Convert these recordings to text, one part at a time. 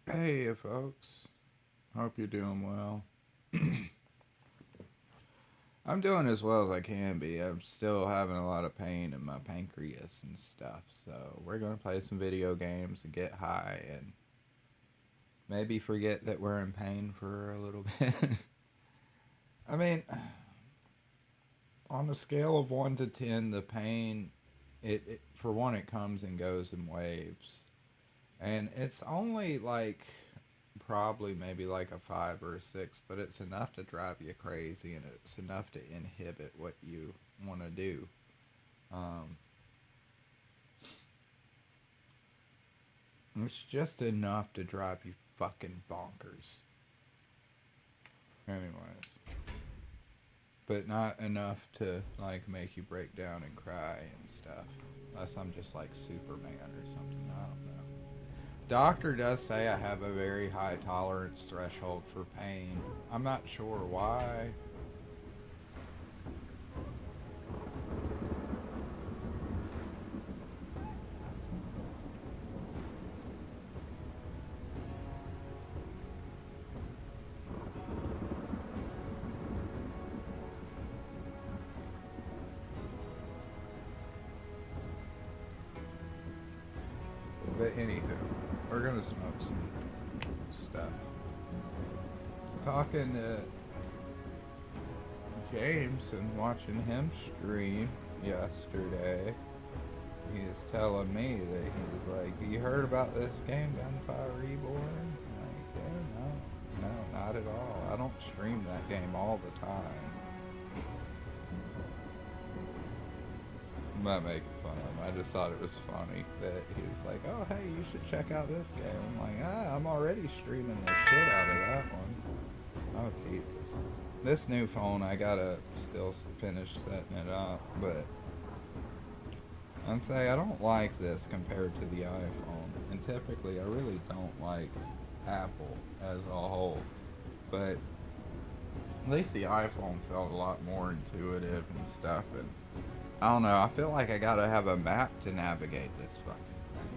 Hey, folks. Hope you're doing well. I'm doing as well as I can be. I'm still having a lot of pain in my pancreas and stuff. So, we're going to play some video games and get high and maybe forget that we're in pain for a little bit. I mean, on a scale of 1 to 10, the pain, for one, it comes and goes in waves. And it's only like probably maybe like a 5 or a 6, but it's enough to drive you crazy and it's enough to inhibit what you want to do. Um, it's just enough to drive you fucking bonkers. Anyways, but not enough to like make you break down and cry and stuff. Unless I'm just like Superman or something. I don't know. Doctor does say I have a very high tolerance threshold for pain. I'm not sure why. But anywho, we're gonna smoke some stuff. I was talking to James and watching him stream yesterday. He was telling me that he was like, "You heard about this game, Gunfire Reborn?" I'm like, yeah, no, not at all. I don't stream that game all the time. I'm not making fun of him. I just thought it was funny that he was like, "Oh, hey, you should check out this game." I'm like, I'm already streaming the shit out of that one. Oh, Jesus. This new phone, I gotta still finish setting it up, but I'd say I don't like this compared to the iPhone. And typically, I really don't like Apple as a whole. But at least the iPhone felt a lot more intuitive and stuff. And I don't know, I feel like I gotta have a map to navigate this fucking thing.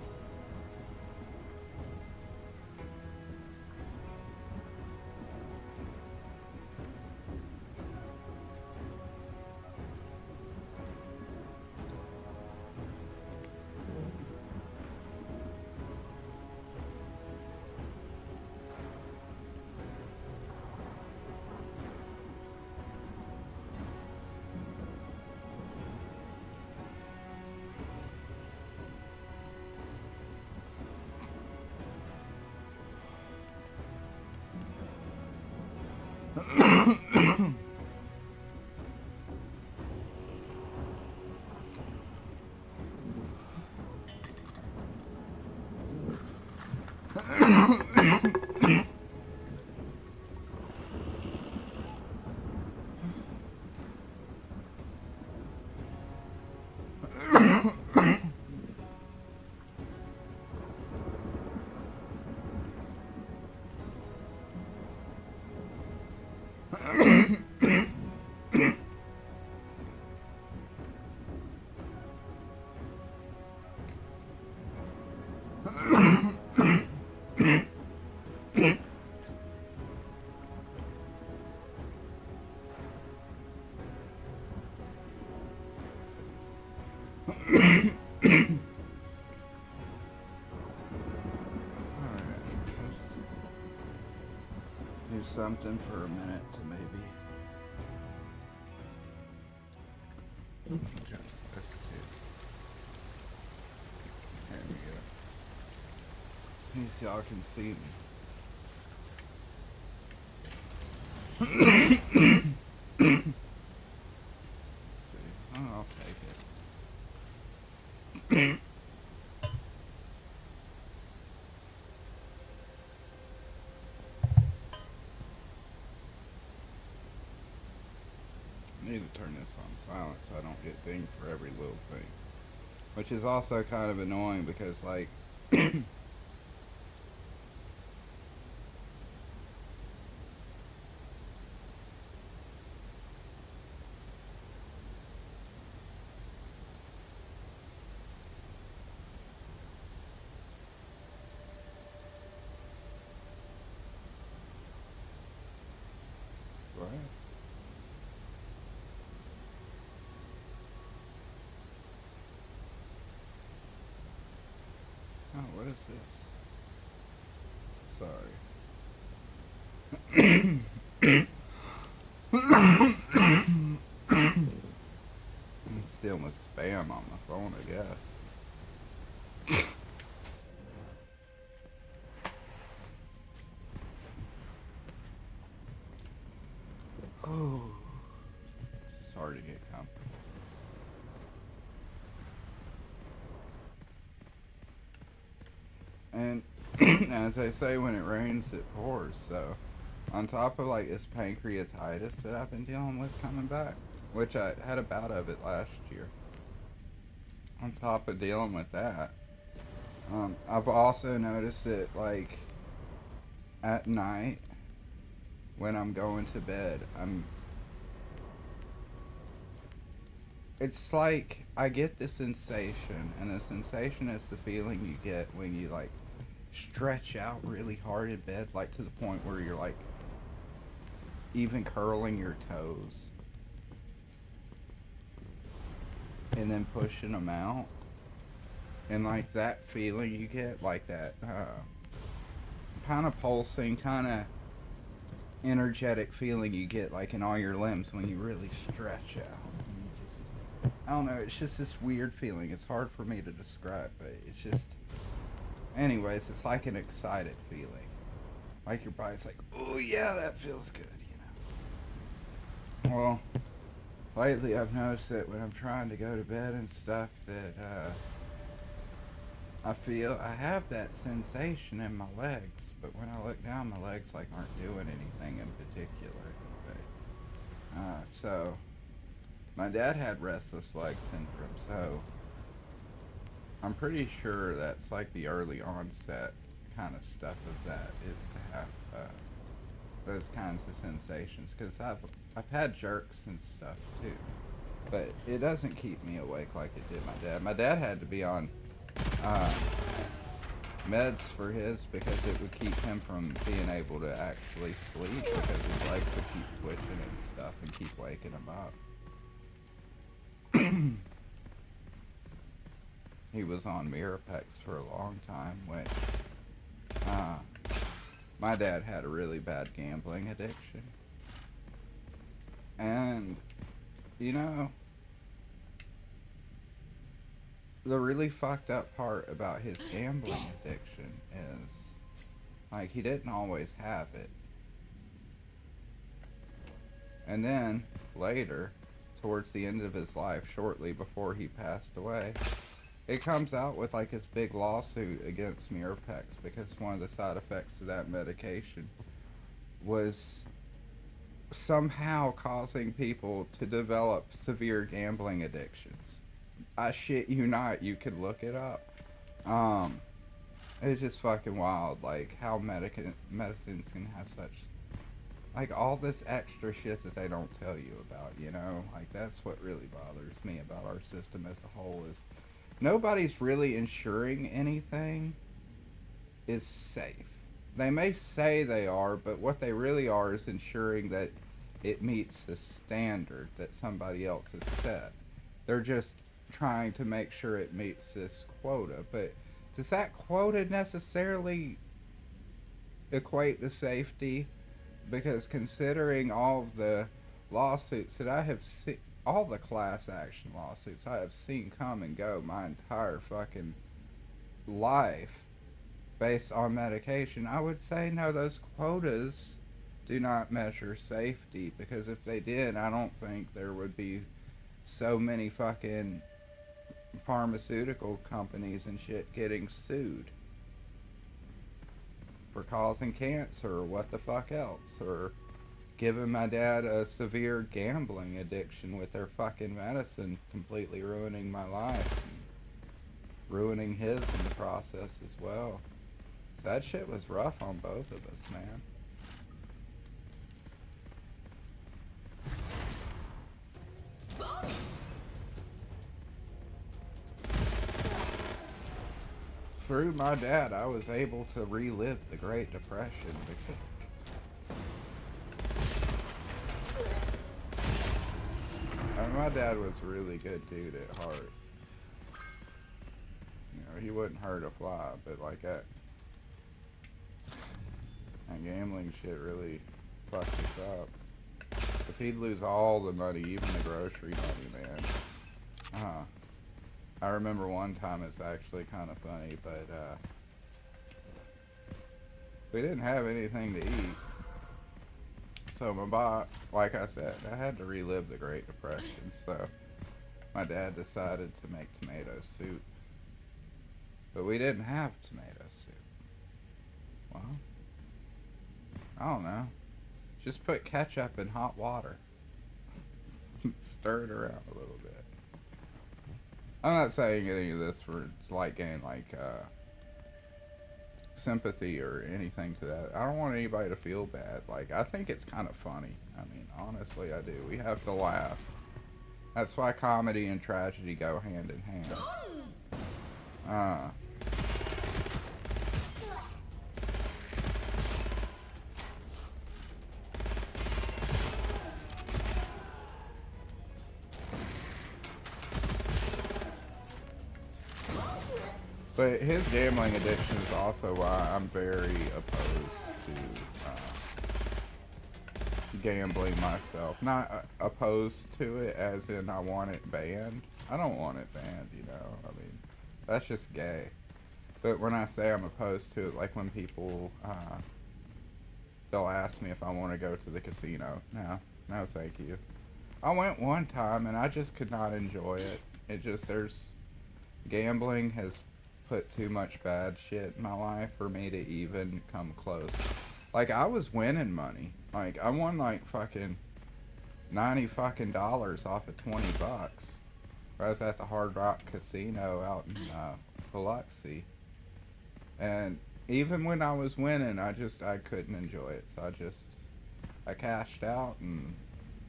Alright, let's do something for a minute to maybe adjust this too. There we go. At least y'all can see me. Let's see. Oh, I'll take it. I need to turn this on silent so I don't get dinged for every little thing. Which is also kind of annoying because, like, What is this? Sorry. I'm dealing with spam on my phone, I guess. Oh, it's hard to get comfortable. And as they say, when it rains, it pours. So, on top of like this pancreatitis that I've been dealing with coming back, which I had a bout of it last year. On top of dealing with that, I've also noticed that like at night when I'm going to bed, it's like I get the sensation, and the sensation is the feeling you get when you like stretch out really hard in bed, like to the point where you're like even curling your toes and then pushing them out, and like that feeling you get, like that kind of pulsing, kind of energetic feeling you get like in all your limbs when you really stretch out. I don't know, it's just this weird feeling. It's hard for me to describe, but it's just... Anyways, it's like an excited feeling. Like your body's like, oh yeah, that feels good, you know? Well, lately I've noticed that when I'm trying to go to bed and stuff that, I feel I have that sensation in my legs, but when I look down, my legs like aren't doing anything in particular. But, so... My dad had restless leg syndrome, so I'm pretty sure that's like the early onset kind of stuff of that, is to have those kinds of sensations. Because I've had jerks and stuff too, but it doesn't keep me awake like it did my dad. My dad had to be on meds for his because it would keep him from being able to actually sleep, because his legs would keep twitching and stuff and keep waking him up. He was on Mirapex for a long time, which my dad had a really bad gambling addiction. And, you know, the really fucked up part about his gambling addiction is, like, he didn't always have it. And then, later, towards the end of his life, shortly before he passed away, it comes out with like his big lawsuit against Mirapex because one of the side effects of that medication was somehow causing people to develop severe gambling addictions. I shit you not, you could look it up. It's just fucking wild, like how medicines can have such, like, all this extra shit that they don't tell you about, you know? Like, that's what really bothers me about our system as a whole, is nobody's really ensuring anything is safe. They may say they are, but what they really are is ensuring that it meets the standard that somebody else has set. They're just trying to make sure it meets this quota, but does that quota necessarily equate to safety? Because considering all of the lawsuits that I have seen, all the class action lawsuits I have seen come and go my entire fucking life based on medication, I would say no, those quotas do not measure safety, because if they did, I don't think there would be so many fucking pharmaceutical companies and shit getting sued for causing cancer or what the fuck else, or giving my dad a severe gambling addiction with their fucking medicine, completely ruining my life and ruining his in the process as well. So that shit was rough on both of us, man. Through my dad, I was able to relive the Great Depression because my dad was a really good dude at heart. You know, you wouldn't hurt a fly, but like that gambling shit really fucked us up. Cause he'd lose all the money, even the grocery money, man. I remember one time, it's actually kind of funny, but we didn't have anything to eat. So like I said, I had to relive the Great Depression. So my dad decided to make tomato soup, but we didn't have tomato soup. Well, I don't know. Just put ketchup in hot water. Stir it around a little bit. I'm not saying any of this for like gain sympathy or anything to that. I don't want anybody to feel bad. Like, I think it's kind of funny. I mean, honestly, I do. We have to laugh. That's why comedy and tragedy go hand in hand. But his gambling addiction is also why I'm very opposed to gambling myself. Not opposed to it as in I want it banned. I don't want it banned, you know. I mean, that's just gay. But when I say I'm opposed to it, like when people, they'll ask me if I want to go to the casino. No, thank you. I went one time and I just could not enjoy it. Gambling has put too much bad shit in my life for me to even come close. Like, I was winning money. Like, I won like fucking $90 off of $20. I was at the Hard Rock Casino out in Biloxi. And even when I was winning, I couldn't enjoy it. So I cashed out and,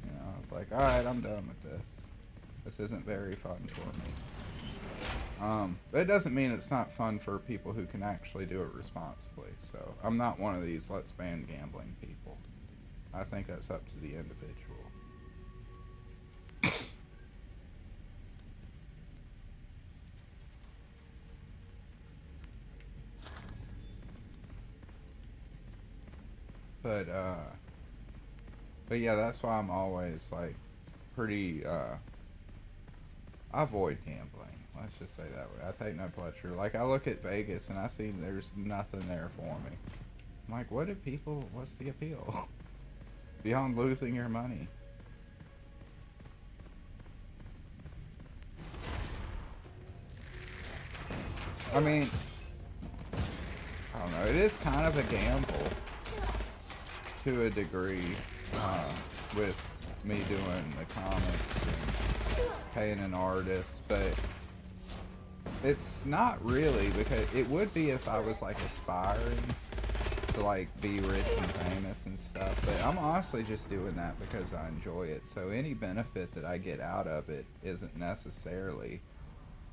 you know, I was like, alright, I'm done with this. This isn't very fun for me. But it doesn't mean it's not fun for people who can actually do it responsibly. So I'm not one of these let's ban gambling people. I think that's up to the individual. But yeah, that's why I'm always like pretty I avoid gambling. Let's just say that way. I take no pleasure. Like, I look at Vegas and I see there's nothing there for me. I'm like, what's the appeal? Beyond losing your money. I mean, I don't know. It is kind of a gamble to a degree with me doing the comics and paying an artist, but it's not really, because it would be if I was like aspiring to like be rich and famous and stuff, but I'm honestly just doing that because I enjoy it. So any benefit that I get out of it isn't necessarily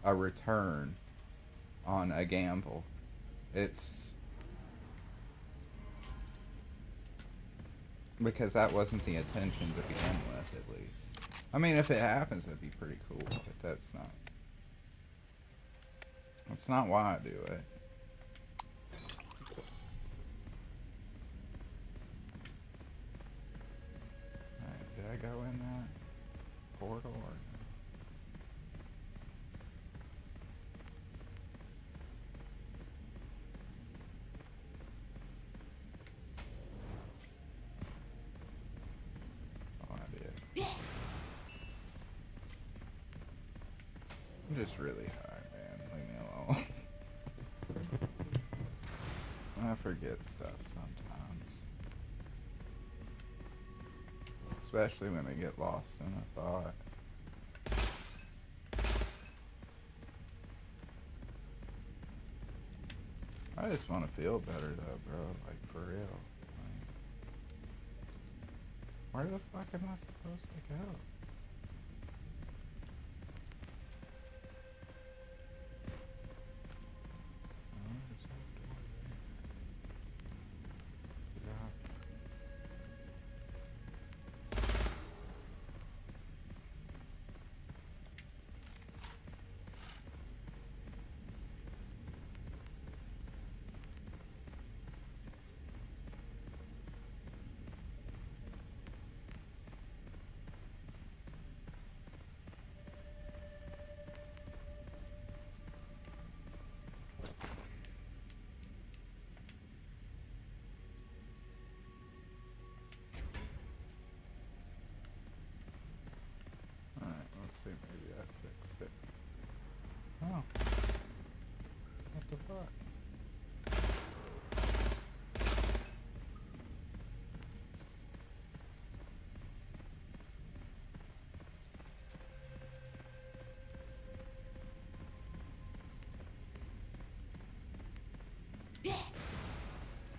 a return on a gamble. It's because that wasn't the intention to begin with, at least. I mean, if it happens, it'd be pretty cool, but that's not why I do it. Alright, did I go in that portal or no? Oh, I did. I'm just really high, man. Leave me alone. I forget stuff sometimes. Especially when I get lost in a thought. I just want to feel better though, bro. Like, for real. Like, where the fuck am I supposed to go?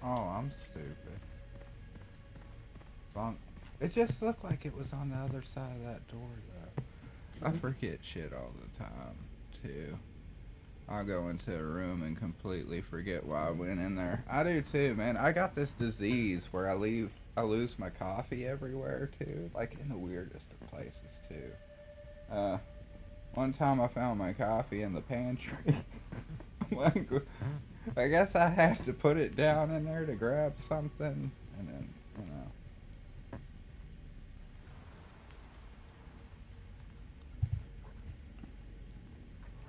Oh, I'm stupid. So it just looked like it was on the other side of that door, though. I forget shit all the time, too. I'll go into a room and completely forget why I went in there. I do too, man. I got this disease where I lose my coffee everywhere too, like in the weirdest of places too. One time I found my coffee in the pantry. Like, I guess I have to put it down in there to grab something, and then you know.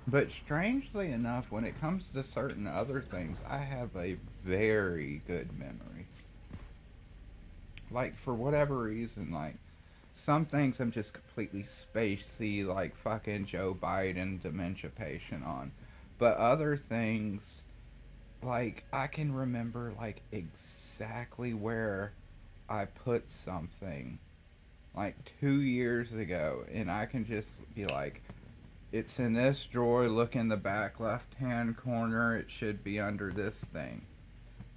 But strangely enough, when it comes to certain other things, I have a very good memory. Like, for whatever reason, like, some things I'm just completely spacey, like fucking Joe Biden dementia patient on. But other things, like, I can remember, like, exactly where I put something, like, 2 years ago. And I can just be like, it's in this drawer, look in the back left hand corner, it should be under this thing.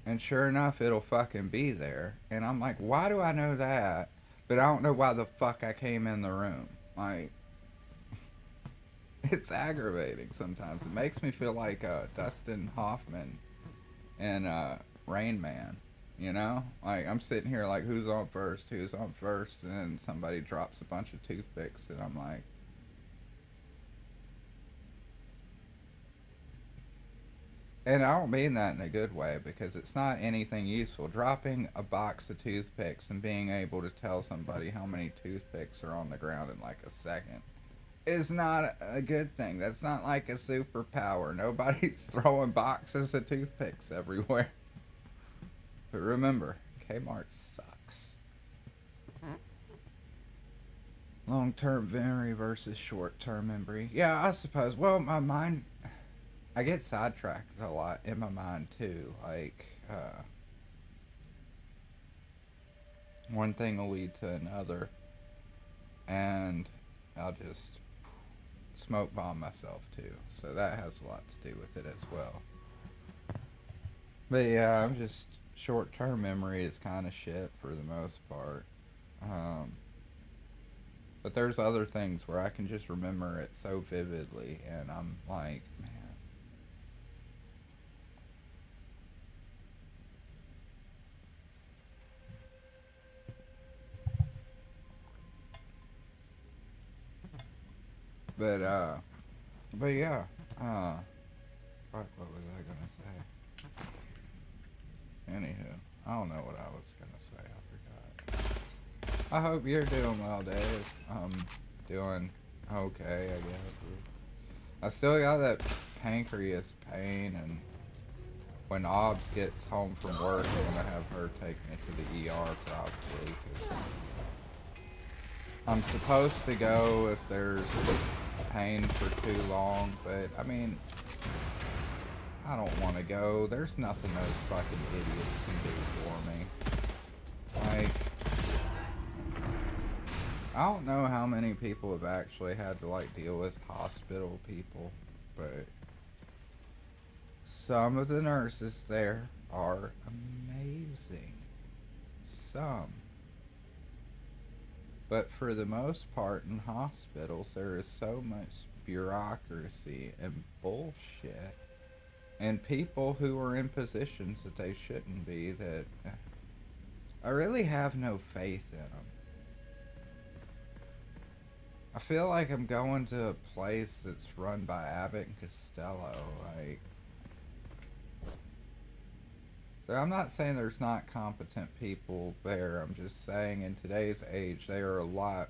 And sure enough, it'll fucking be there. And I'm like, why do I know that? But I don't know why the fuck I came in the room. Like, it's aggravating sometimes. It makes me feel like Dustin Hoffman and Rain Man. You know? Like, I'm sitting here like, who's on first? Who's on first? And then somebody drops a bunch of toothpicks, and I'm like, and I don't mean that in a good way because it's not anything useful. Dropping a box of toothpicks and being able to tell somebody how many toothpicks are on the ground in like a second is not a good thing. That's not like a superpower. Nobody's throwing boxes of toothpicks everywhere. But remember, Kmart sucks. Long term memory versus short term memory. Yeah, I suppose. Well, my mind, I get sidetracked a lot in my mind too. Like, one thing will lead to another, and I'll just smoke bomb myself too. So that has a lot to do with it as well. But yeah, I'm just short term memory is kind of shit for the most part. Um, but there's other things where I can just remember it so vividly, and I'm like, man. But but yeah, fuck, what was I gonna say? Anywho, I don't know what I was gonna say. I forgot. I hope you're doing well, Dave. I'm doing okay, I guess. I still got that pancreas pain, and when Obs gets home from work, I'm gonna have her take me to the ER probably, because I'm supposed to go if there's pain for too long, but I mean, I don't want to go. There's nothing those fucking idiots can do for me. Like, I don't know how many people have actually had to like deal with hospital people, but some of the nurses there are amazing. Some. But for the most part in hospitals, there is so much bureaucracy and bullshit. And people who are in positions that they shouldn't be, that I really have no faith in them. I feel like I'm going to a place that's run by Abbott and Costello. Like, so I'm not saying there's not competent people there. I'm just saying in today's age, they are a lot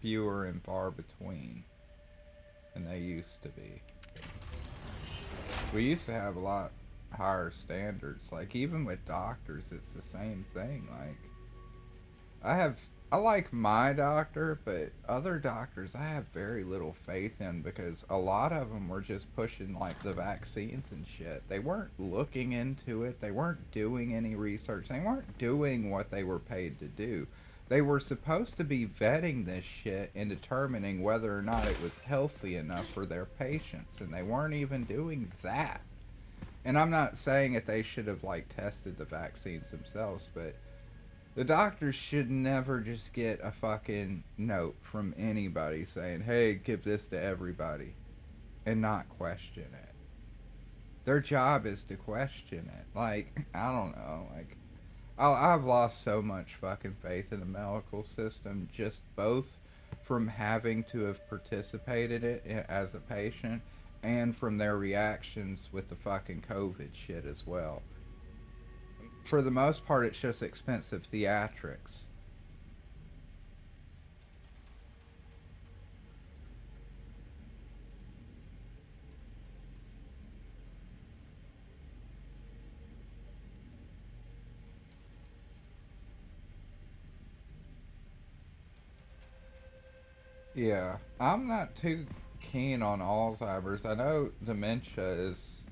fewer and far between than they used to be. We used to have a lot higher standards. Like, even with doctors, it's the same thing. Like, I like my doctor, but other doctors I have very little faith in, because a lot of them were just pushing like the vaccines and shit. They weren't looking into it. They weren't doing any research. They weren't doing what they were paid to do. They were supposed to be vetting this shit and determining whether or not it was healthy enough for their patients, and they weren't even doing that. And I'm not saying that they should have like tested the vaccines themselves, but the doctors should never just get a fucking note from anybody saying, "Hey, give this to everybody," and not question it. Their job is to question it. Like, I don't know. Like, I've lost so much fucking faith in the medical system, just both from having to have participated it as a patient and from their reactions with the fucking COVID shit as well. For the most part, it's just expensive theatrics. Yeah, I'm not too keen on Alzheimer's. I know dementia is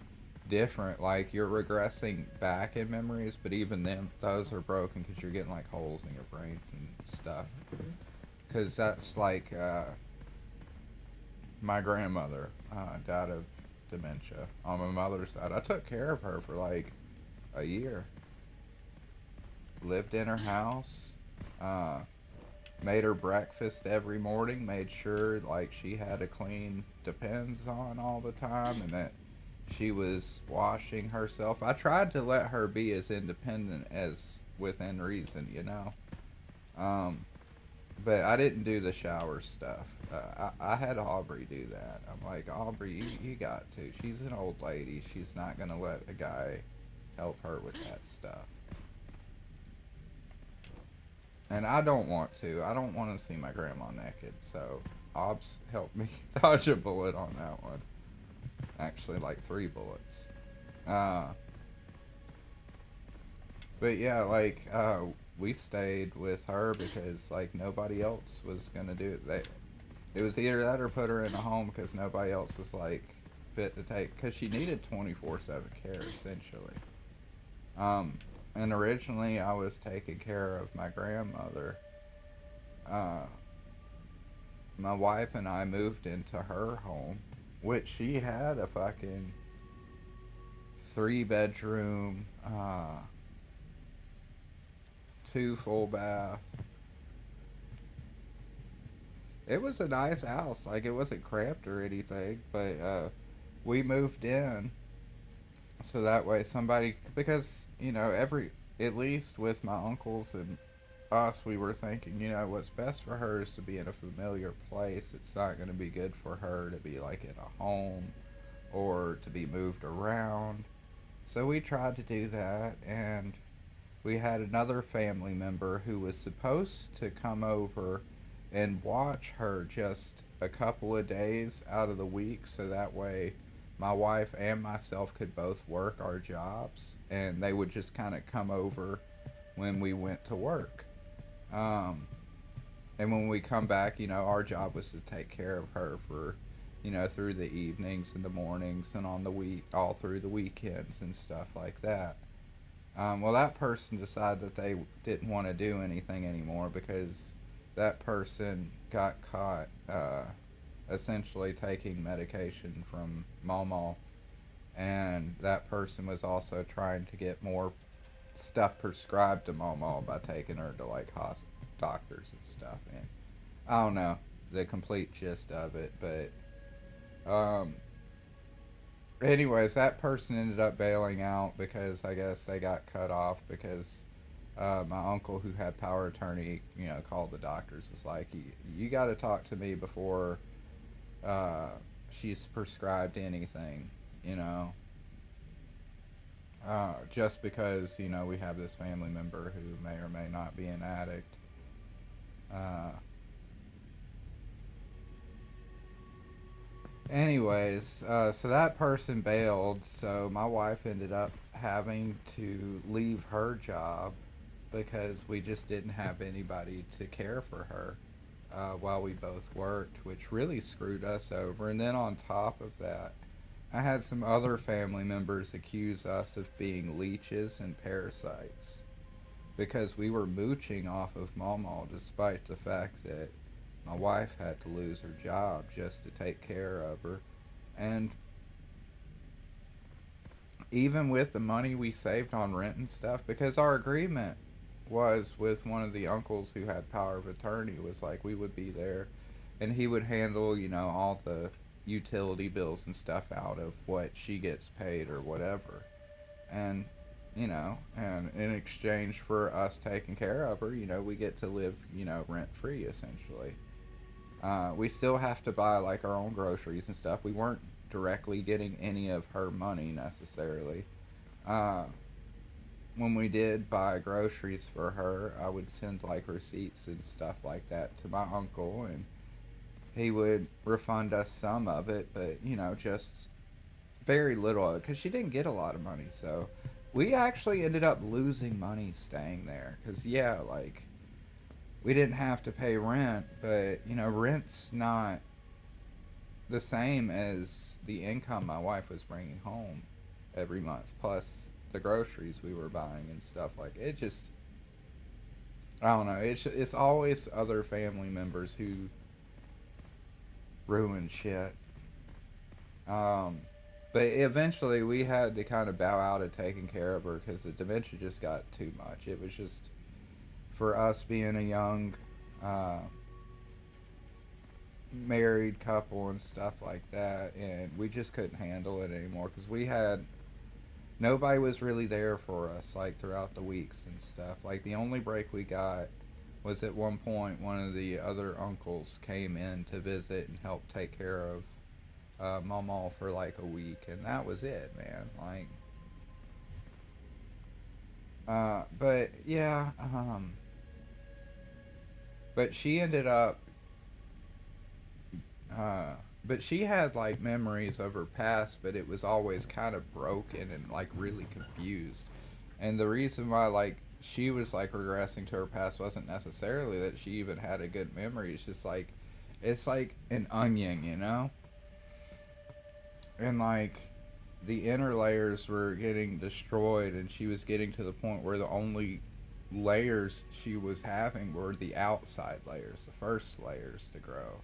different. Like you're regressing back in memories, but even then, those are broken because you're getting like holes in your brains and stuff. Because that's like my grandmother died of dementia on my mother's side. I took care of her for like a year. Lived in her house. Uh, Made her breakfast every morning. Made sure like she had a clean Depends on all the time, and that she was washing herself. I tried to let her be as independent as within reason, you know. Um, but I didn't do the shower stuff. I had Aubrey do that. I'm like, Aubrey, you got to. She's an old lady. She's not gonna let a guy help her with that stuff. And I don't want to. I don't want to see my grandma naked. So Obs helped me dodge a bullet on that one. Actually, like 3 bullets. Uh, but yeah, like we stayed with her because like nobody else was gonna do it. It was either that or put her in a home because nobody else was like fit to take because she needed 24/7 care essentially. Um, and originally I was taking care of my grandmother. Uh, my wife and I moved into her home, which she had a fucking 3 bedroom, 2 full bath. It was a nice house. Like it wasn't cramped or anything, but we moved in so that way somebody because every at least with my uncles and us we were thinking what's best for her is to be in a familiar place. It's not going to be good for her to be like in a home or to be moved around. So we tried to do that, and we had another family member who was supposed to come over and watch her just a couple of days out of the week so that way my wife and myself could both work our jobs and they would just kind of come over when we went to work. Um, and when we come back, our job was to take care of her for, through the evenings and the mornings and on the week, all through the weekends and stuff like that. Well, that person decided that they didn't want to do anything anymore because that person got caught essentially taking medication from Mama, and that person was also trying to get more stuff prescribed to Mama by taking her to like doctors and stuff. And I don't know the complete gist of it, but um, anyways, that person ended up bailing out because I guess they got cut off because my uncle who had power of attorney, called the doctors. It's like you got to talk to me before uh, she's prescribed anything, you know. Just because we have this family member who may or may not be an addict. Uh, so that person bailed, so my wife ended up having to leave her job because we just didn't have anybody to care for her while we both worked, which really screwed us over. And then on top of that, I had some other family members accuse us of being leeches and parasites because we were mooching off of Mama despite the fact that my wife had to lose her job just to take care of her. And even with the money we saved on rent and stuff, because our agreement was with one of the uncles who had power of attorney, was like we would be there and he would handle, all the utility bills and stuff out of what she gets paid or whatever. And, and in exchange for us taking care of her, we get to live, rent free essentially. We still have to buy like our own groceries and stuff. We weren't directly getting any of her money necessarily. Uh, when we did buy groceries for her, I would send like receipts and stuff like that to my uncle, and he would refund us some of it, but just very little of it because she didn't get a lot of money. So we actually ended up losing money staying there because, yeah, like we didn't have to pay rent, but rent's not the same as the income my wife was bringing home every month, plus the groceries we were buying and stuff. Like it just, I don't know. It's always other family members who ruin shit. Um, but eventually we had to kind of bow out of taking care of her because the dementia just got too much. It was just for us being a young uh, married couple and stuff like that, and we just couldn't handle it anymore because we had nobody was really there for us like throughout the weeks and stuff. Like the only break we got was at one point one of the other uncles came in to visit and help take care of Mama for like a week, and that was it, man. Like, but yeah, but she ended up, uh, but she had like memories of her past, but it was always kind of broken and like really confused. And the reason why like she was like regressing to her past wasn't necessarily that she even had a good memory. It's just like it's like an onion, and like the inner layers were getting destroyed, and she was getting to the point where the only layers she was having were the outside layers, the first layers to grow.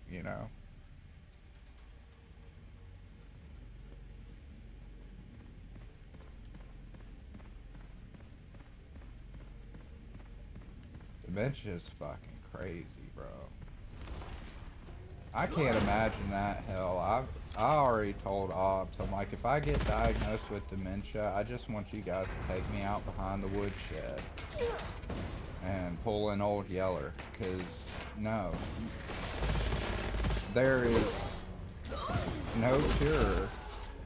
Dementia is fucking crazy, bro. I can't imagine that hell. I already told Obbs, I'm like, if I get diagnosed with dementia, I just want you guys to take me out behind the woodshed and pull an old Yeller. Because, no, there is no cure,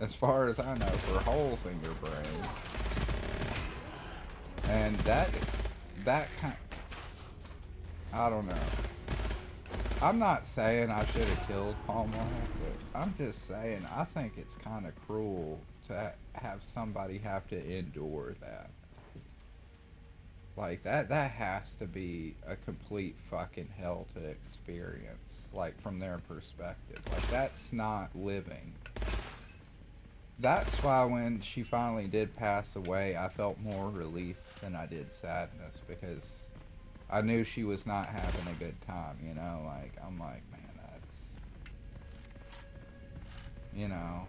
as far as I know, for holes in your brain. And that kind, I don't know. I'm not saying I should have killed Palmer, but I'm just saying I think it's kind of cruel to have somebody have to endure that. Like that has to be a complete fucking hell to experience, like from their perspective. Like that's not living. That's why when she finally did pass away, I felt more relief than I did sadness because I knew she was not having a good time, Like, I'm like, man, that's, you know.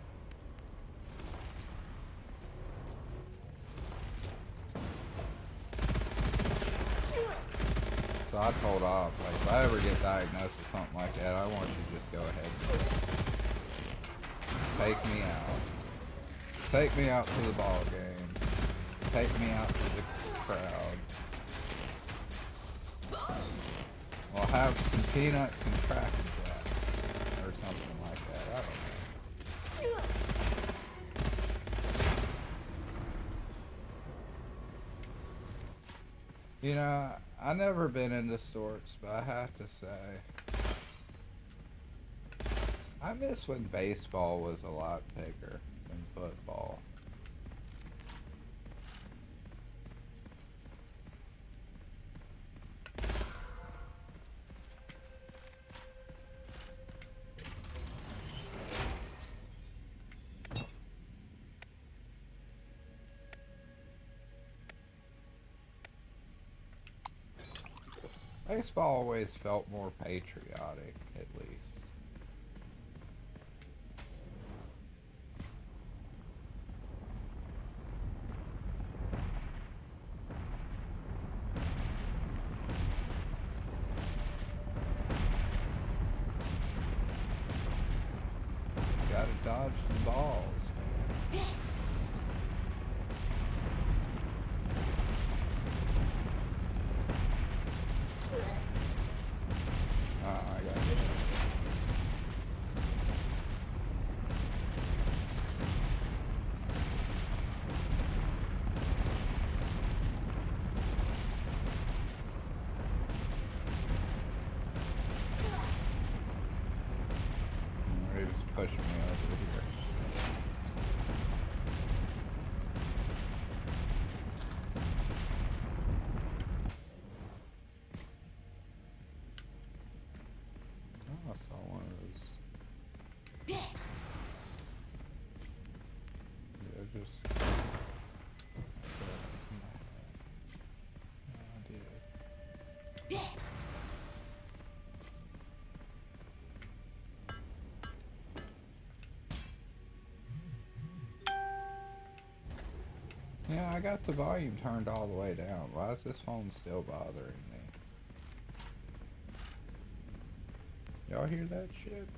So I told Ops, like, if I ever get diagnosed with something like that, I want you to just go ahead and take me out. Take me out to the ball game. Take me out to the crowd. We'll have some peanuts and Cracker Jacks. Or something like that. I don't know. I never been into sports, but I have to say, I miss when baseball was a lot bigger than football. Baseball always felt more patriotic, at least. dodged the balls, man. I got it. They just pushed me over here. Oh, I saw one of those. Yeah, just. I did. Yeah, I got the volume turned all the way down. Why is this phone still bothering me? Y'all hear that shit?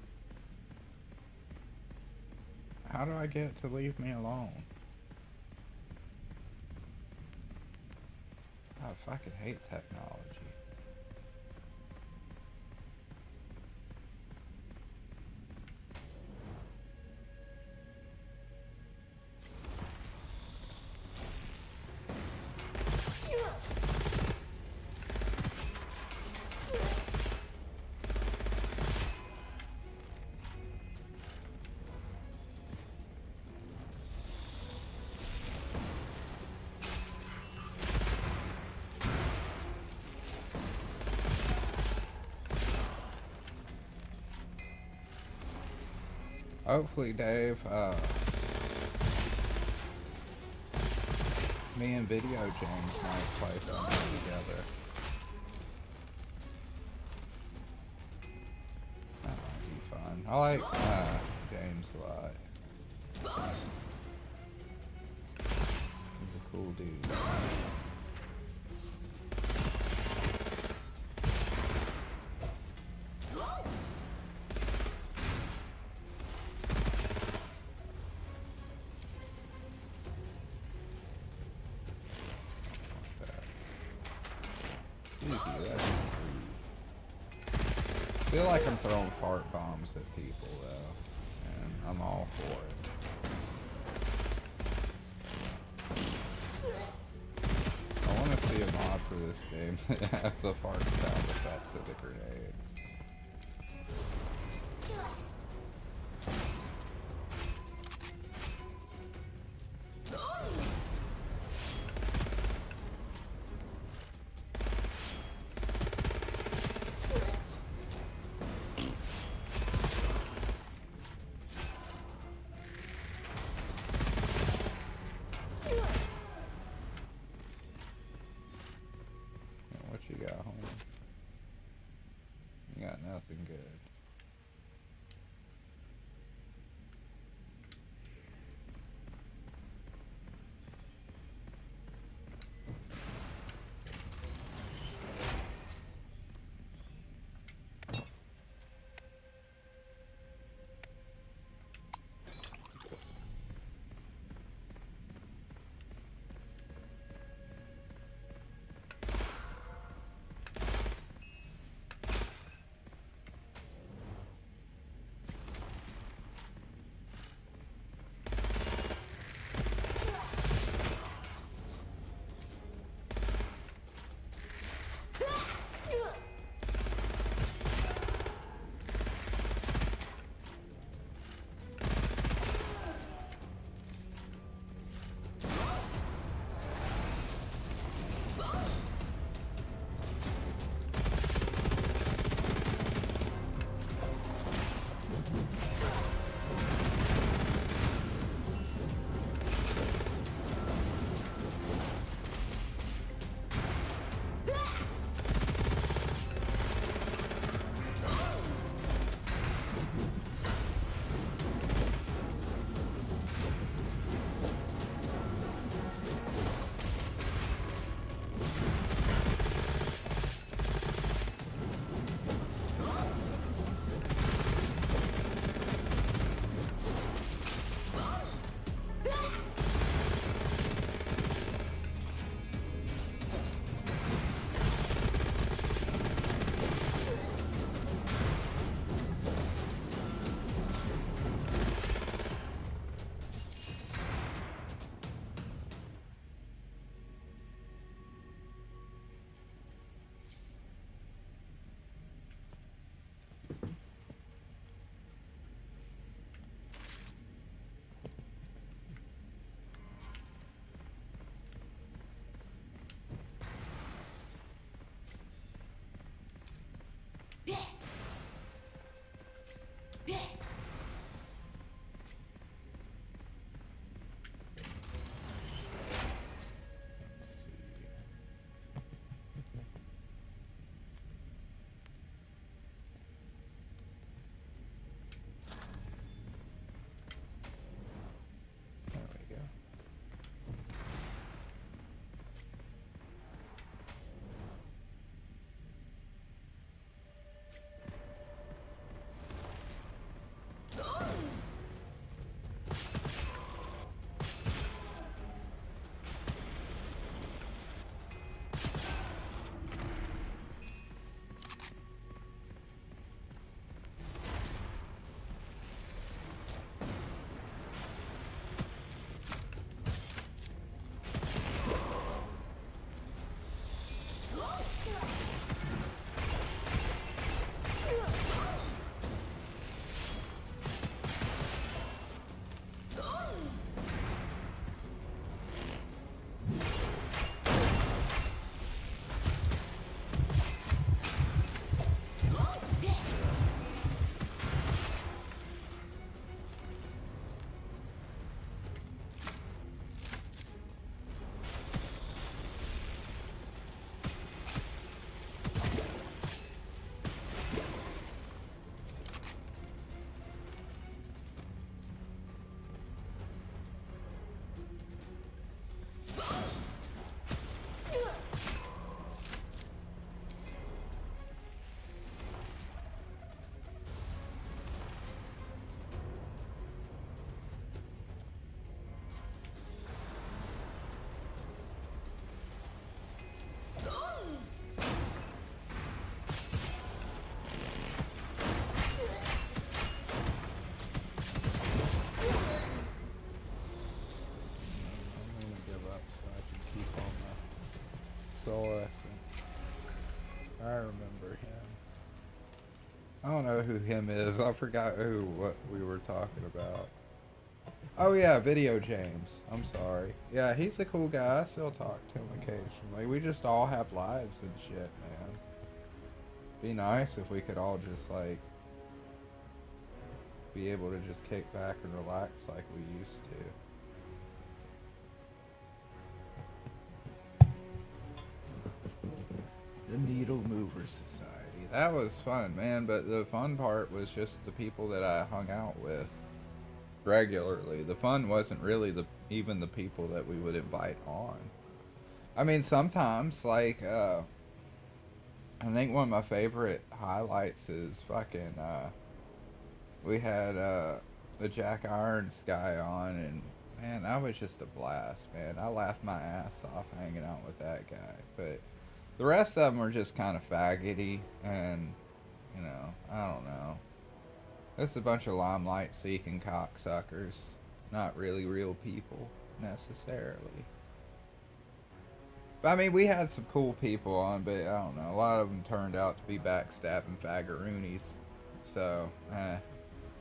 How do I get it to leave me alone? I fucking hate technology. Hopefully, Dave, me and Video James might play something together. That might be fun. I like James a lot. He's a cool dude. I feel like I'm throwing fart bombs at people though, and I'm all for it. I want to see a mod for this game that has a fart sound effect to the grenades. Obsolescence. I remember him. I don't know who him is. I forgot what we were talking about. Oh yeah, Video James. I'm sorry. Yeah, he's a cool guy. I still talk to him occasionally. We just all have lives and shit, man. Be nice if we could all just like be able to just kick back and relax like we used to. The Needle Movers Society. That was fun, man, but the fun part was just the people that I hung out with regularly. The fun wasn't really even the people that we would invite on. I mean, sometimes, like, I think one of my favorite highlights is fucking, we had, the Jack Irons guy on, and, man, that was just a blast, man. I laughed my ass off hanging out with that guy, but the rest of them were just kind of faggoty, and, you know, I don't know. It's a bunch of limelight-seeking cocksuckers. Not really real people, necessarily. But, I mean, we had some cool people on, but I don't know. A lot of them turned out to be backstabbing faggaroonies. So,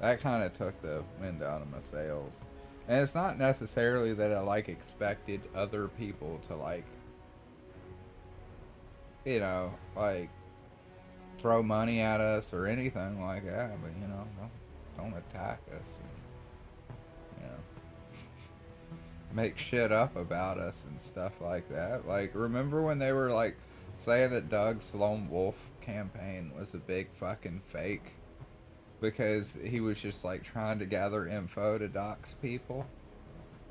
that kind of took the wind out of my sails. And it's not necessarily that I, like, expected other people to, like, you know, like, throw money at us or anything like that, but, you know, don't attack us and, you know, make shit up about us and stuff like that. Like, remember when they were, like, saying that Doug's Lone Wolf campaign was a big fucking fake because he was just, like, trying to gather info to dox people?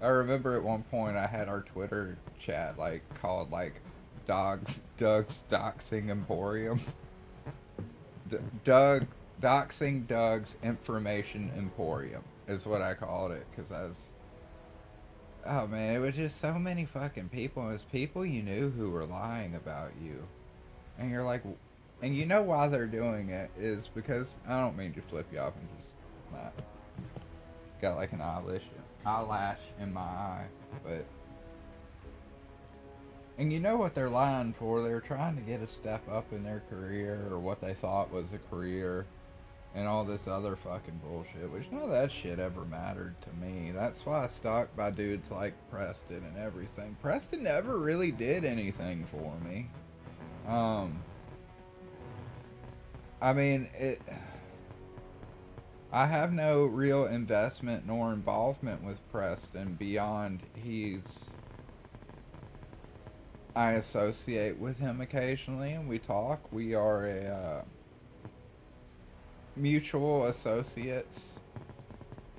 I remember at one point I had our Twitter chat, like, called, like, Doug's Doxing Emporium. Doxing Doug's Information Emporium is what I called it, because I was, oh man, it was just so many fucking people. It was people you knew who were lying about you, and you're like, and you know why they're doing it is because, I don't mean to flip you off and just not got like an eyelash in my eye, but, and you know what they're lying for. They're trying to get a step up in their career, or what they thought was a career, and all this other fucking bullshit, which none of that shit ever mattered to me. That's why I stuck by dudes like Preston and everything. Preston never really did anything for me. I mean, I have no real investment nor involvement with Preston beyond I associate with him occasionally and we talk. We are a mutual associates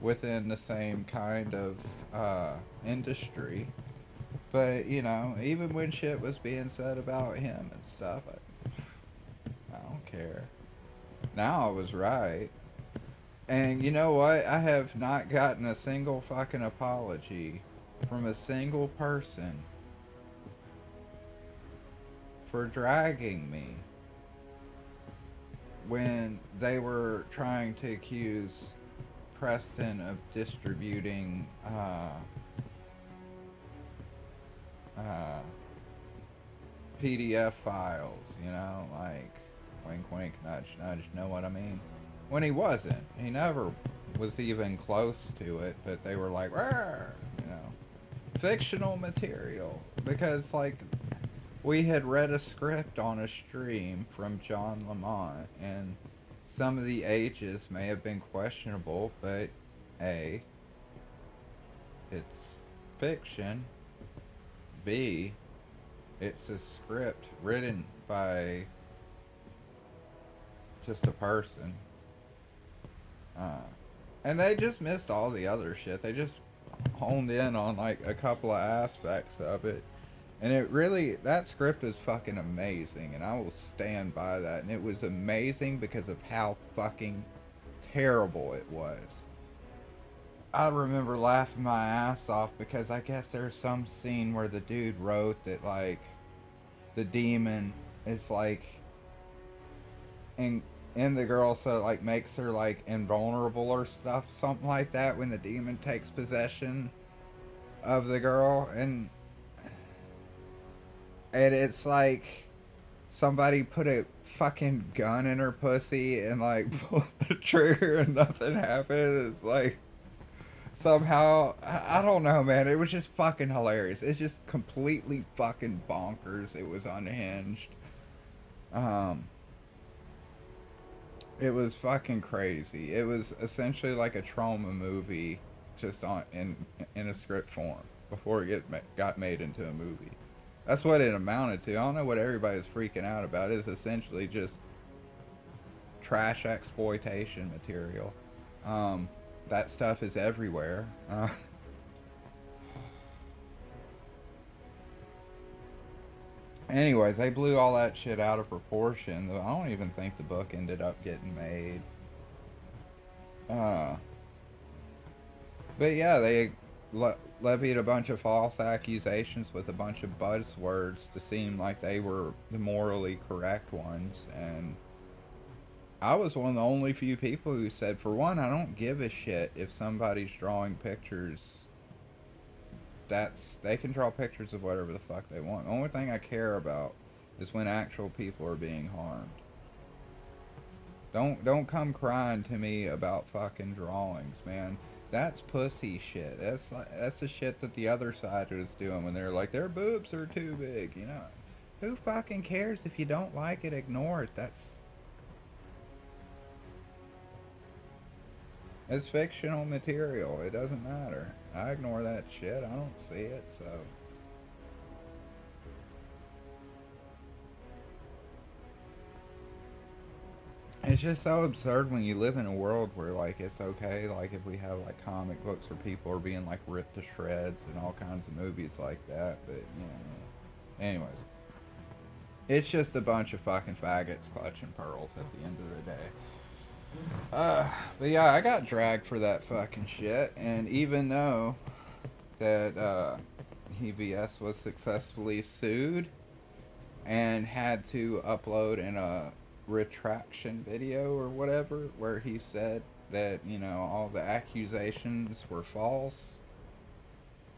within the same kind of industry. But, you know, even when shit was being said about him and stuff, I don't care. Now I was right. And you know what? I have not gotten a single fucking apology from a single person for dragging me when they were trying to accuse Preston of distributing PDF files, you know, like wink wink nudge nudge, know what I mean? When he wasn't. He never was even close to it, but they were like, "Rawr," you know, fictional material, because like we had read a script on a stream from John Lamont, and some of the ages may have been questionable, but A, it's fiction, B, it's a script written by just a person. And they just missed all the other shit. They just honed in on like a couple of aspects of it. And it really, that script is fucking amazing, and I will stand by that. And it was amazing because of how fucking terrible it was. I remember laughing my ass off because I guess there's some scene where the dude wrote that, like, the demon is, like, in the girl, so it, like, makes her, like, invulnerable or stuff, something like that, when the demon takes possession of the girl. And And it's like somebody put a fucking gun in her pussy and like pulled the trigger and nothing happened. It's like somehow I don't know, man. It was just fucking hilarious. It's just completely fucking bonkers. It was unhinged. Um, it was fucking crazy. It was essentially like a trauma movie, just on in a script form before got made into a movie. That's what it amounted to. I don't know what everybody's freaking out about. It's essentially just trash exploitation material. Um, that stuff is everywhere. Anyways, they blew all that shit out of proportion. I don't even think the book ended up getting made. Uh, but yeah, they levied a bunch of false accusations with a bunch of buzzwords to seem like they were the morally correct ones. And I was one of the only few people who said, for one, I don't give a shit if somebody's drawing pictures. They can draw pictures of whatever the fuck they want. The only thing I care about is when actual people are being harmed. Don't come crying to me about fucking drawings, man. That's pussy shit. That's the shit that the other side was doing when they're like their boobs are too big, you know. Who fucking cares if you don't like it? Ignore it. It's fictional material. It doesn't matter. I ignore that shit. I don't see it, so. It's just so absurd when you live in a world where, like, it's okay, like, if we have, like, comic books where people are being, like, ripped to shreds and all kinds of movies like that, but, you know. Anyways. It's just a bunch of fucking faggots clutching pearls at the end of the day. But yeah, I got dragged for that fucking shit, and even though that EBS was successfully sued and had to upload in a retraction video or whatever where he said that, you know, all the accusations were false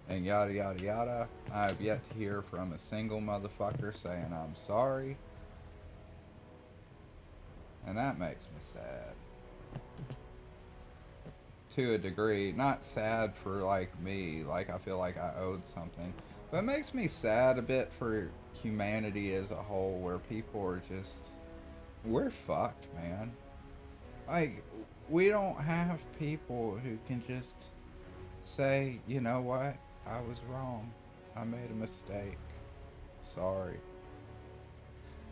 and yada yada yada, I've yet to hear from a single motherfucker saying I'm sorry, and that makes me sad to a degree. Not sad for like me, like I feel like I owed something, but it makes me sad a bit for humanity as a whole, where people are just, we're fucked, man. Like, we don't have people who can just say, you know what, I was wrong, I made a mistake, sorry.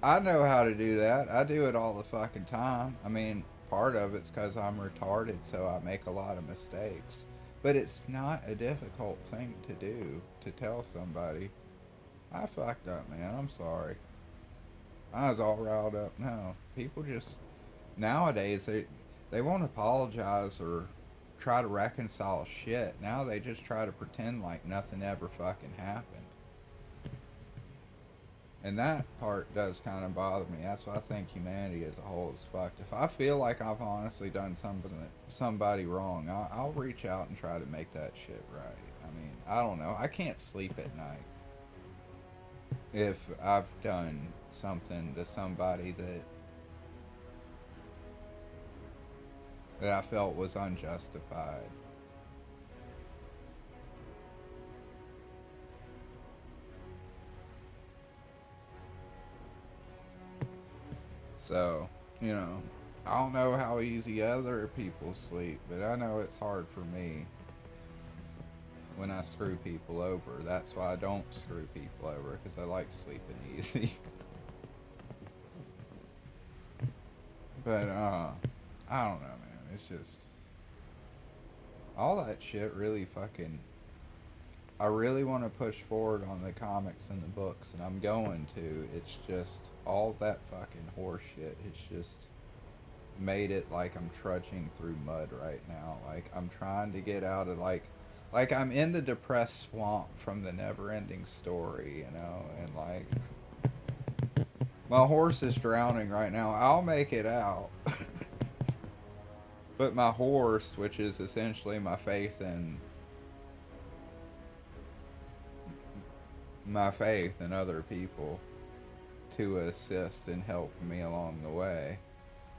I know how to do that. I do it all the fucking time. I mean, part of it's because I'm retarded, so I make a lot of mistakes. But it's not a difficult thing to do, to tell somebody, I fucked up, man, I'm sorry. I was all riled up. No, people just, nowadays, they won't apologize or try to reconcile shit. Now they just try to pretend like nothing ever fucking happened. And that part does kind of bother me. That's why I think humanity as a whole is fucked. If I feel like I've honestly done somebody wrong, I'll reach out and try to make that shit right. I mean, I don't know. I can't sleep at night if I've done something to somebody that I felt was unjustified. So, you know, I don't know how easy other people sleep, but I know it's hard for me when I screw people over. That's why I don't screw people over, because I like sleeping easy. But, I don't know, man. It's just, all that shit really fucking, I really want to push forward on the comics and the books, and I'm going to. It's just, all that fucking horse shit, it's just made it like I'm trudging through mud right now. Like, I'm trying to get out of, like I'm in the depressed swamp from the never ending story, you know, and like, my horse is drowning right now. I'll make it out. But my horse, which is essentially my faith in my faith in other people to assist and help me along the way,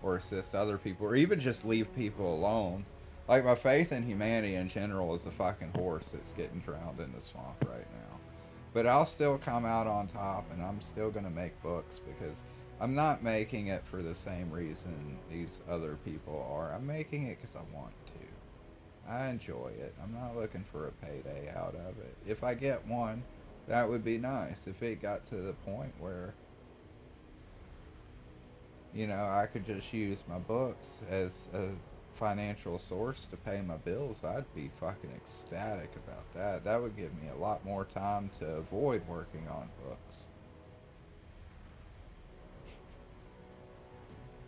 or assist other people, or even just leave people alone. Like, my faith in humanity in general is a fucking horse that's getting drowned in the swamp right now. But I'll still come out on top, and I'm still gonna make books because I'm not making it for the same reason these other people are. I'm making it because I want to. I enjoy it. I'm not looking for a payday out of it. If I get one, that would be nice. If it got to the point where, I could just use my books as a financial source to pay my bills, I'd be fucking ecstatic about that. That would give me a lot more time to avoid working on books.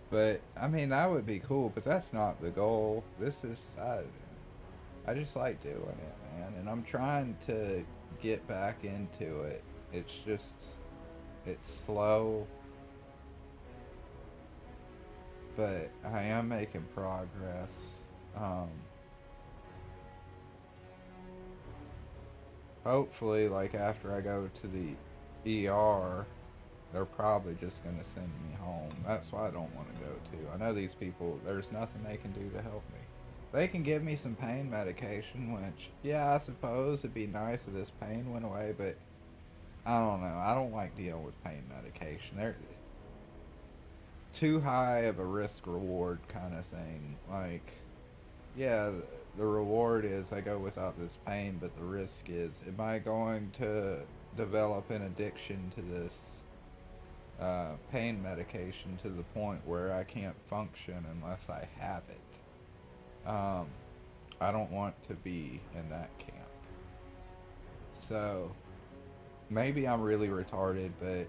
But I mean, that would be cool. But that's not the goal. This is I just like doing it, man, and I'm trying to get back into it. It's just it's slow, but I am making progress. Hopefully, like after I go to the ER, they're probably just gonna send me home. That's why I don't want to go to. I know these people. There's nothing they can do to help me. They can give me some pain medication, which, yeah, I suppose it'd be nice if this pain went away, but I don't know. I don't like dealing with pain medication. They're too high of a risk reward kind of thing. Like, yeah, the reward is I go without this pain, but the risk is, am I going to develop an addiction to this pain medication to the point where I can't function unless I have it? I don't want to be in that camp. So maybe I'm really retarded, but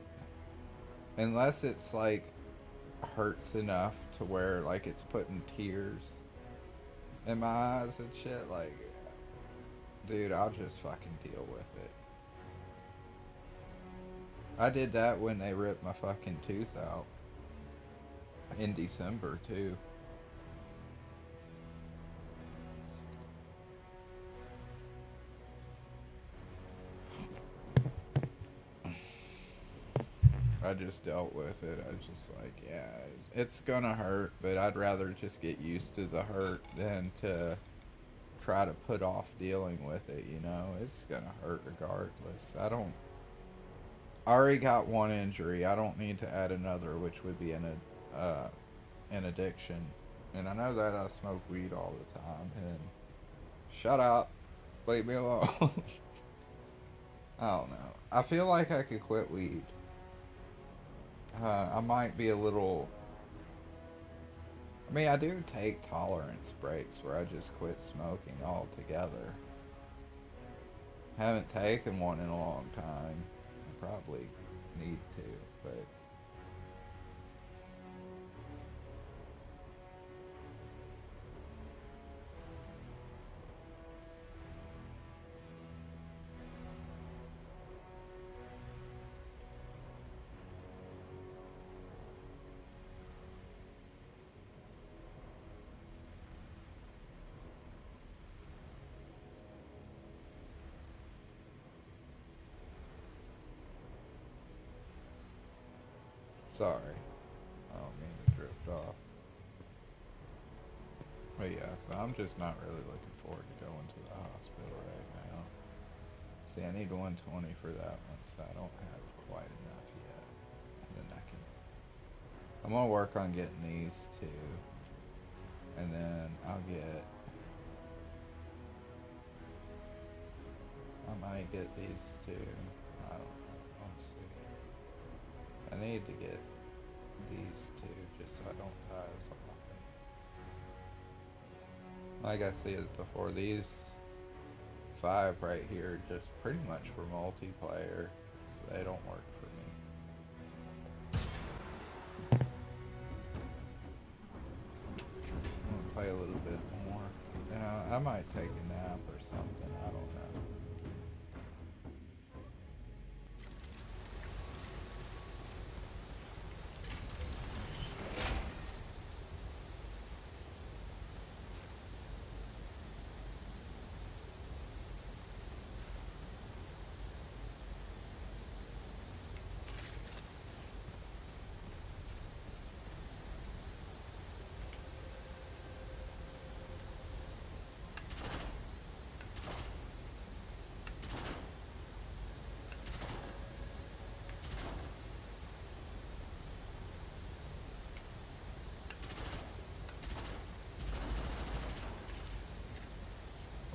unless it's like hurts enough to where like it's putting tears in my eyes and shit, like, dude, I'll just fucking deal with it. I did that when they ripped my fucking tooth out in December too. I just dealt with it. I was just like, yeah, it's gonna hurt, but I'd rather just get used to the hurt than to try to put off dealing with it, It's gonna hurt regardless. I already got one injury. I don't need to add another, which would be an addiction. And I know that I smoke weed all the time, and shut up. Leave me alone. I don't know. I feel like I could quit weed. I might be a little. I mean, I do take tolerance breaks where I just quit smoking altogether. Haven't taken one in a long time. I probably need to, but. Sorry. I don't mean to drift off. But yeah, so I'm just not really looking forward to going to the hospital right now. See, I need 120 for that one, so I don't have quite enough yet. And then I'm gonna work on getting these two. And then I might get these two. I don't know. Let's see. I need to get these two just so I don't die as often. Like I said before, these 5 right here are just pretty much for multiplayer, so they don't work for me. I'm gonna play a little bit more. I might take a nap or something, I don't know.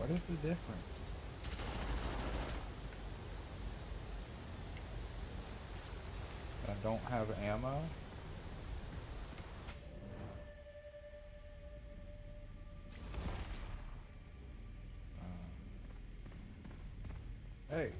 What is the difference? I don't have ammo? Hey.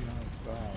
non-stop.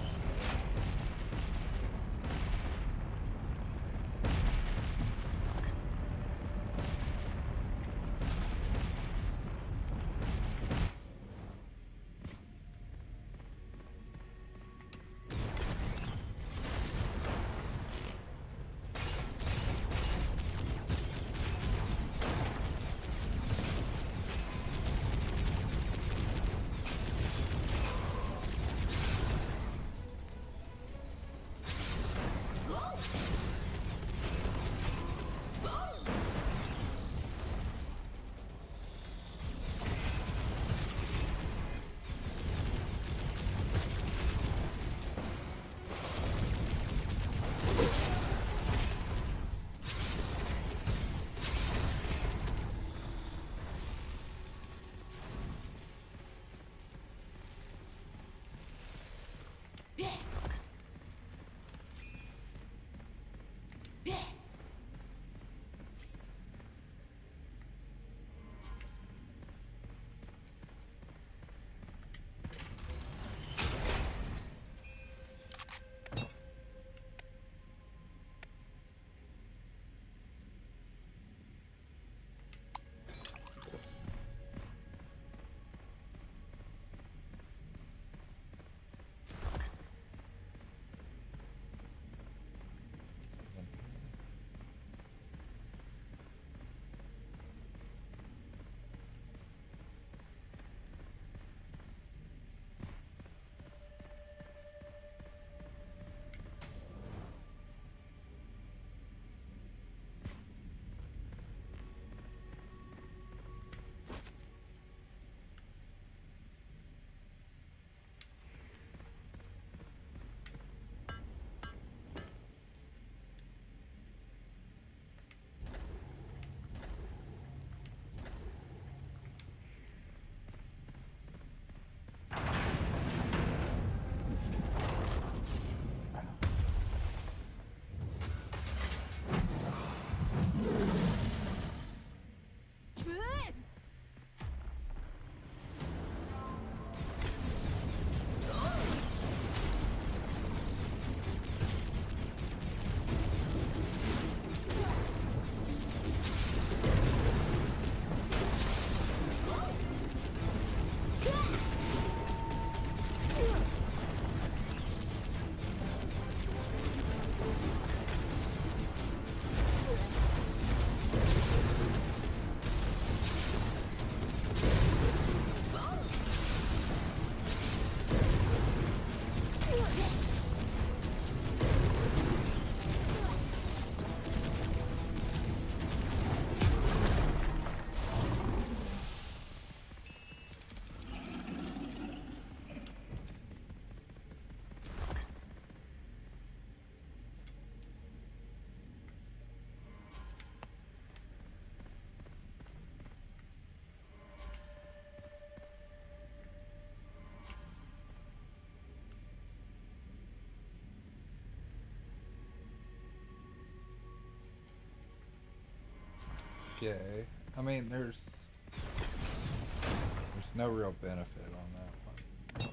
Okay. I mean, there's no real benefit on that one.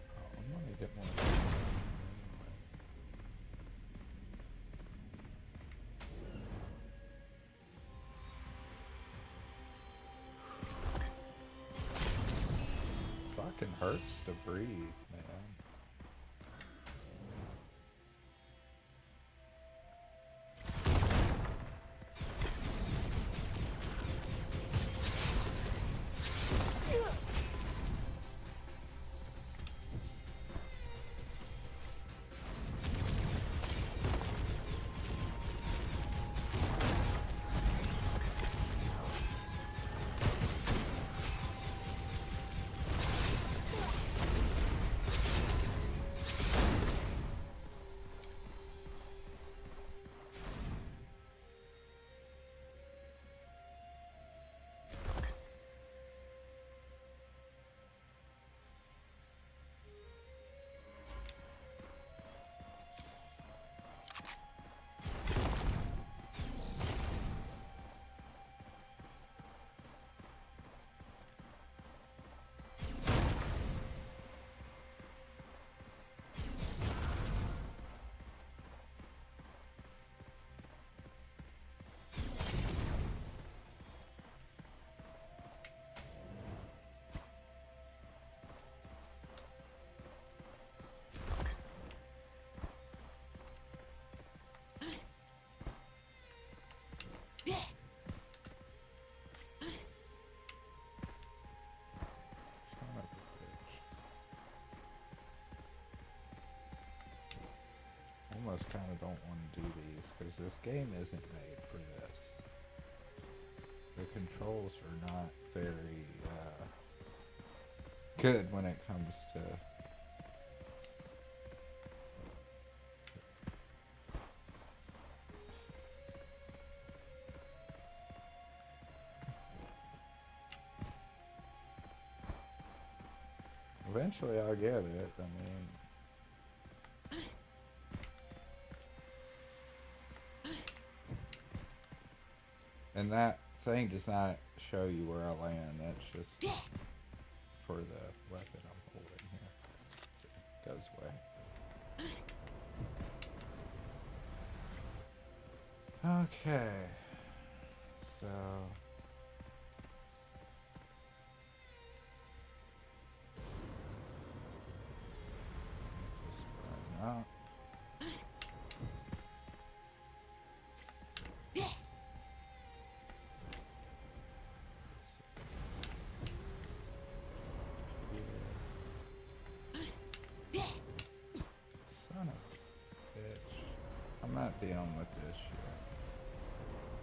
Oh, I'm gonna get more. Fucking hurts to breathe, man. just kind of don't want to do these because this game isn't made for this. The controls are not very good when it comes to eventually I'll get it. I mean, and that thing does not show you where I land. That's just for the weapon I'm holding here. So it goes away. Okay. So just run up. Son of a bitch. I'm not dealing with this shit.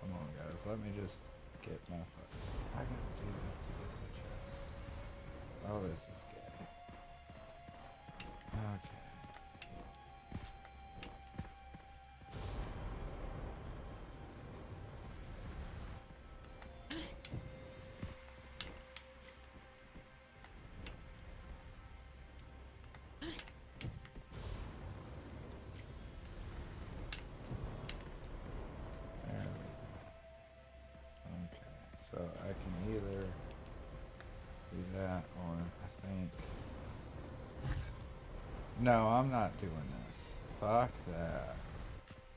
Come on, guys. Let me just get my... I gotta do that to get my chest. Oh, this is gay. Okay. There we go. Okay, so I can either do that or I think... No, I'm not doing this. Fuck that.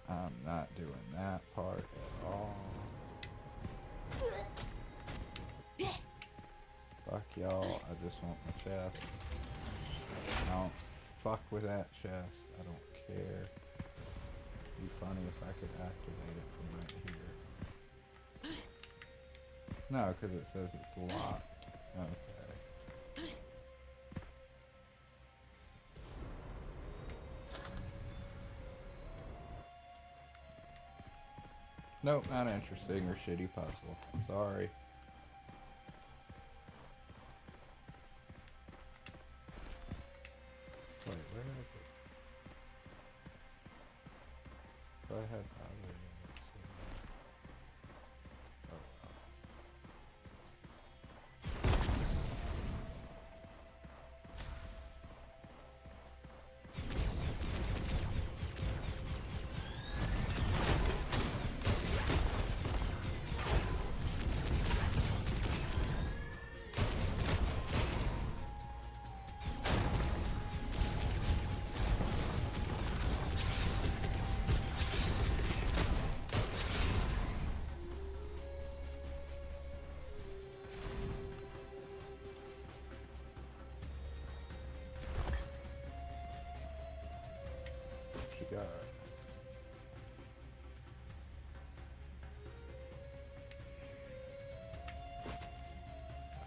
I'm not doing that part at all. Fuck y'all, I just want my chest. I don't fuck with that chest. I don't care. It'd be funny if I could activate it from right here. No, because it says it's locked. Okay. Nope, not interesting or shitty puzzle. Sorry. Wait, where is it? Do I have other units in there? Oh well. What you got?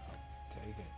I'll take it.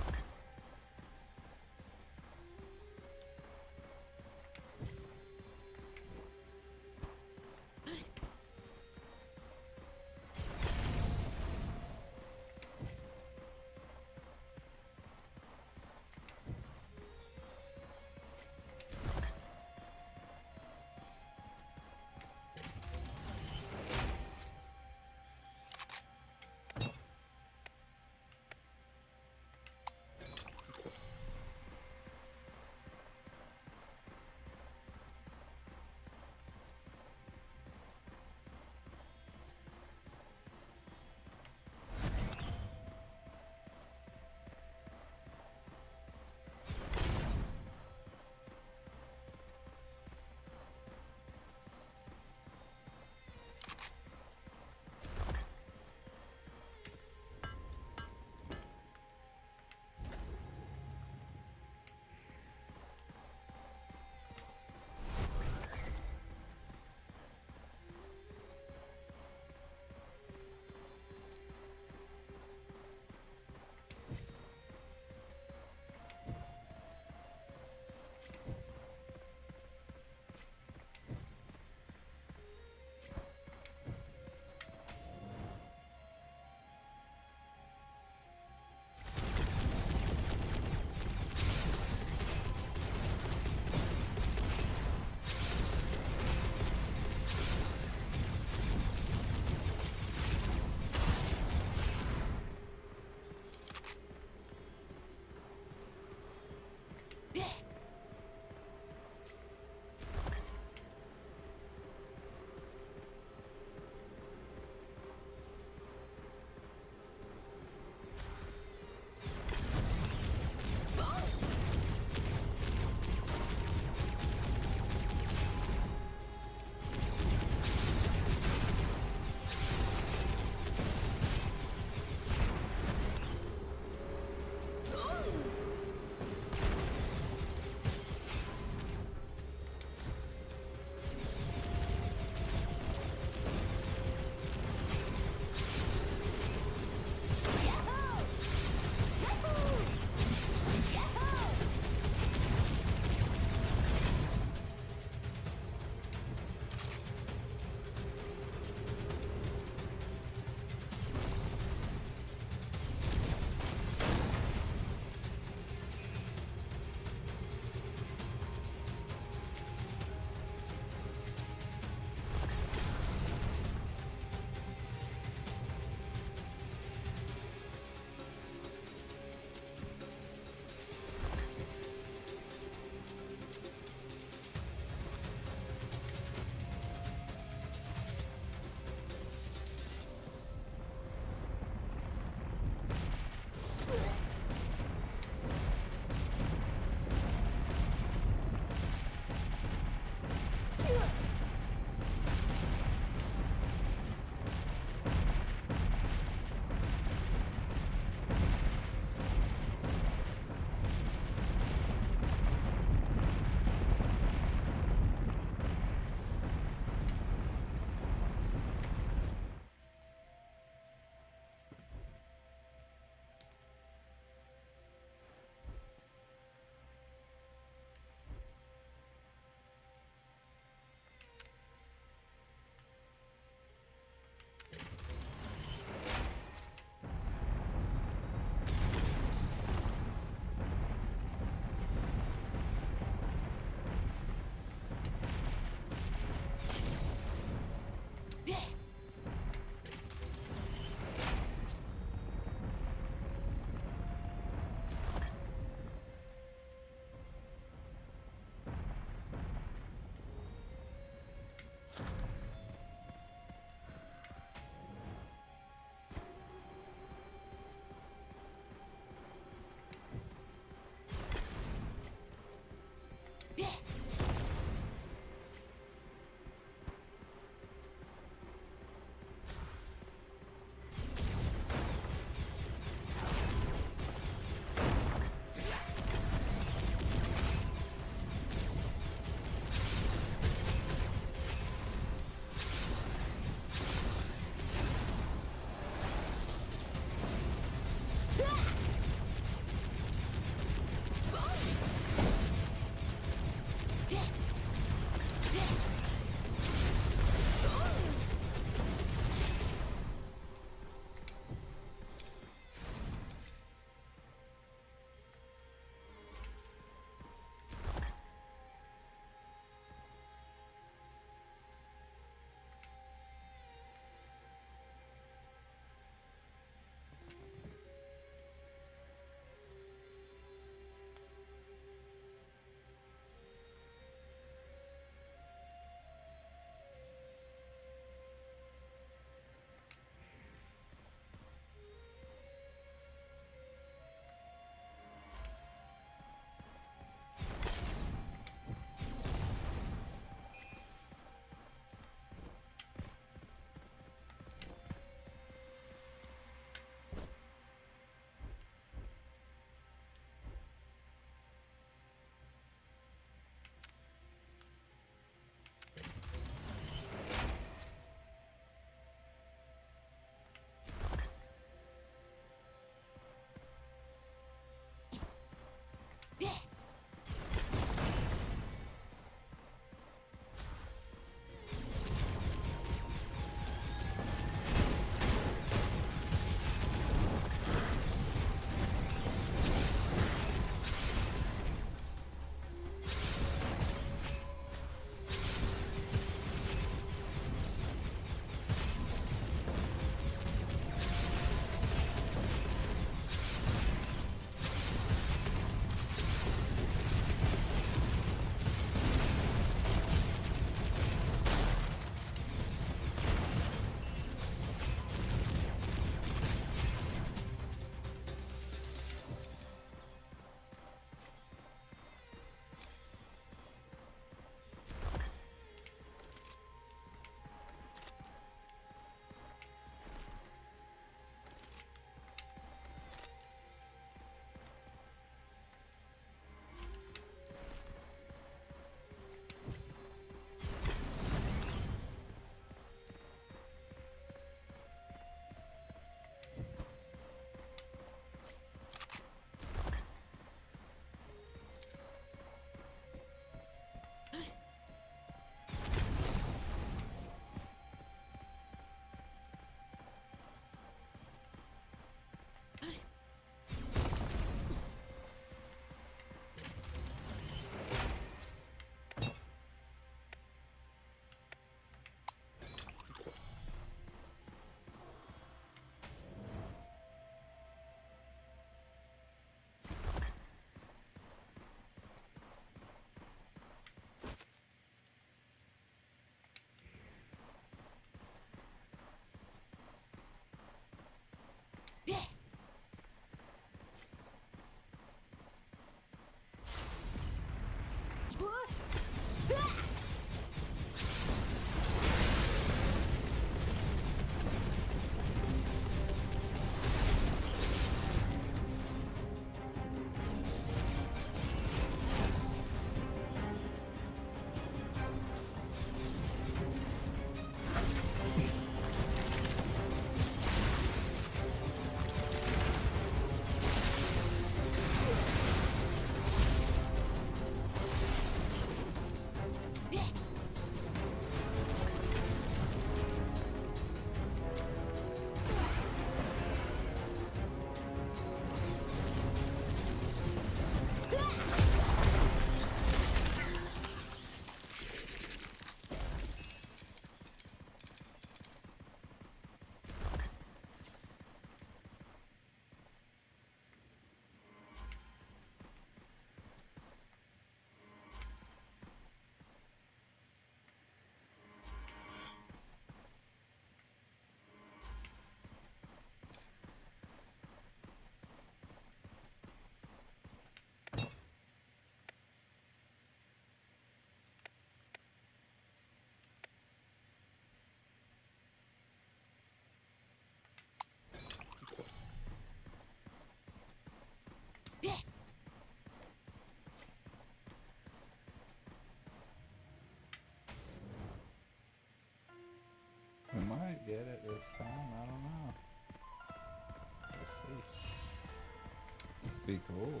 Be cool.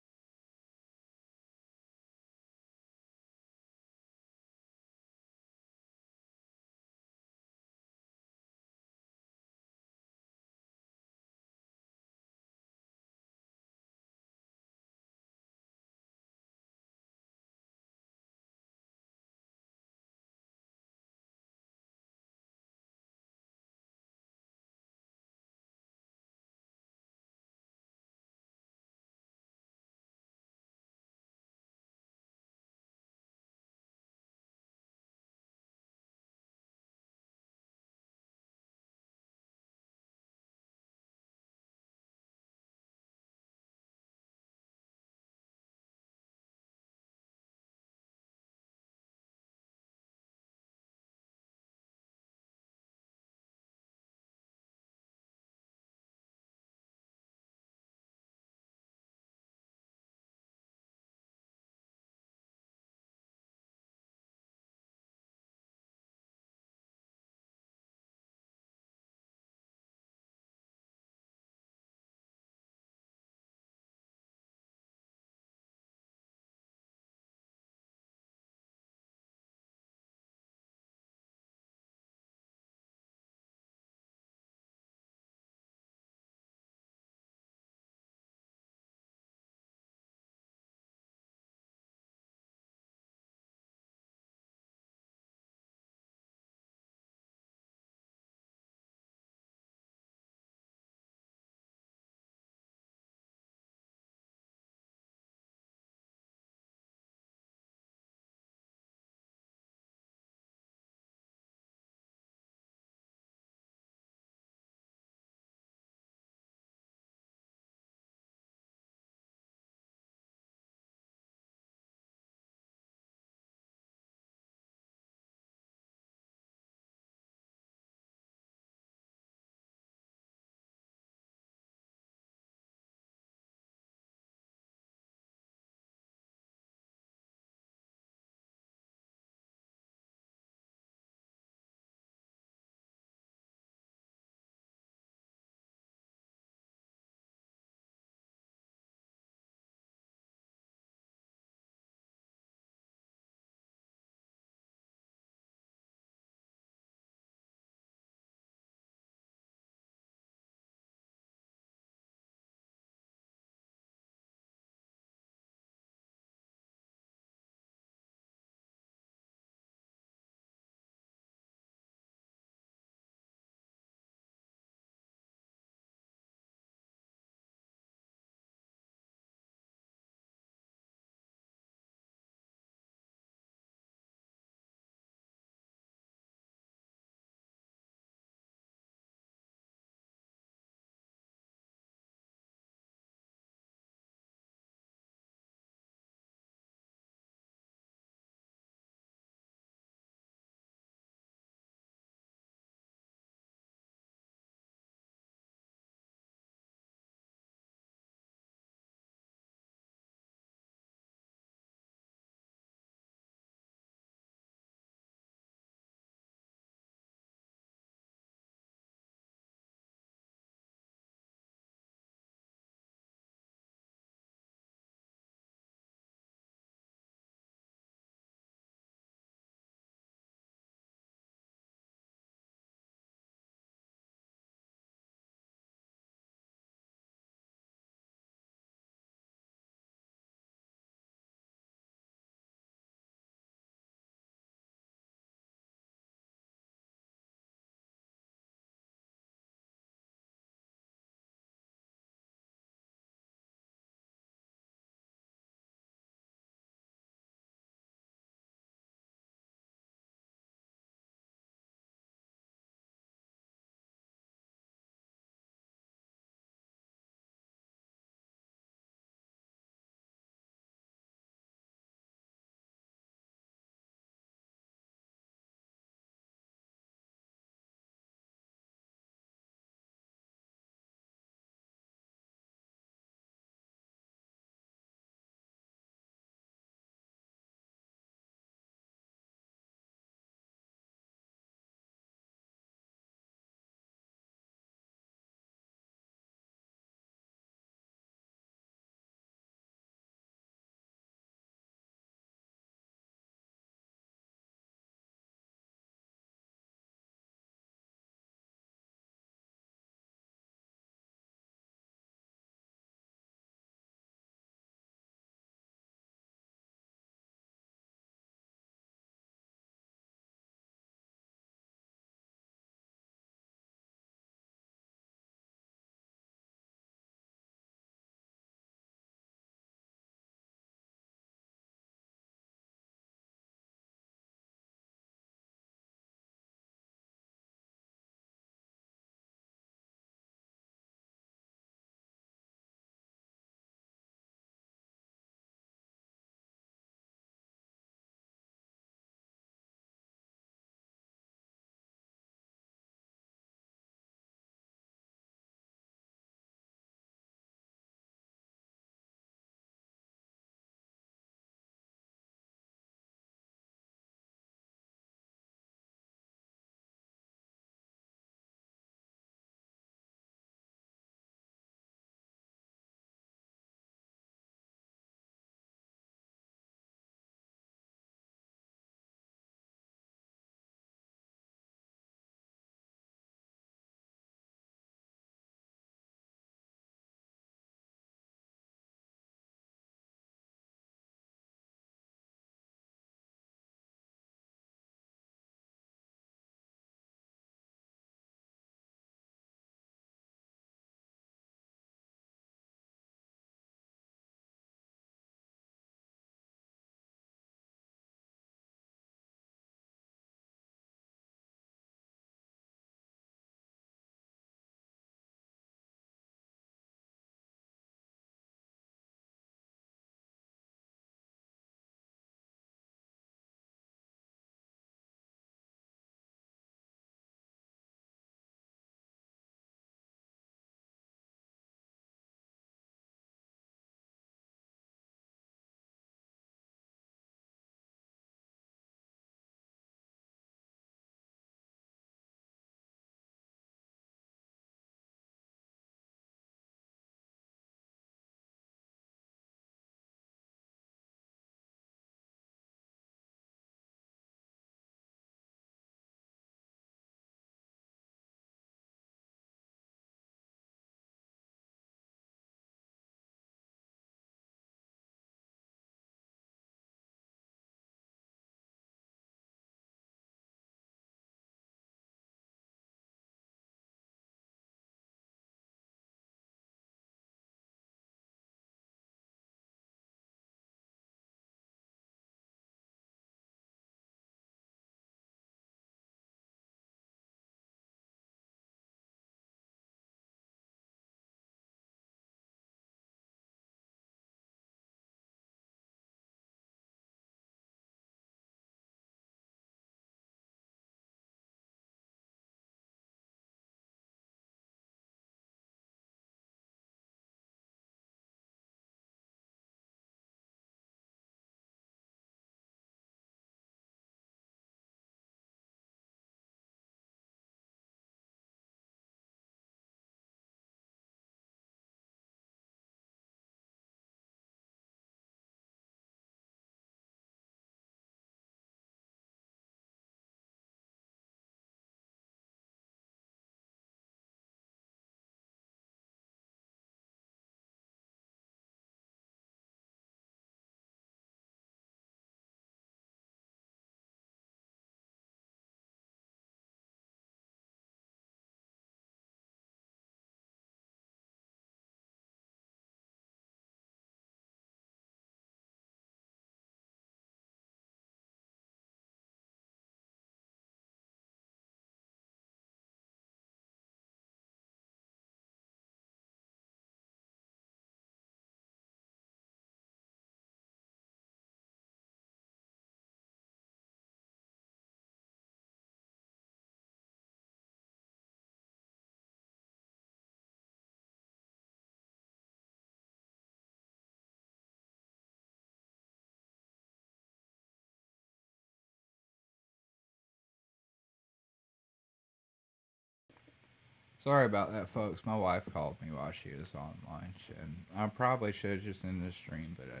Sorry about that, folks. My wife called me while she was on lunch, and I probably should have just ended the stream, but I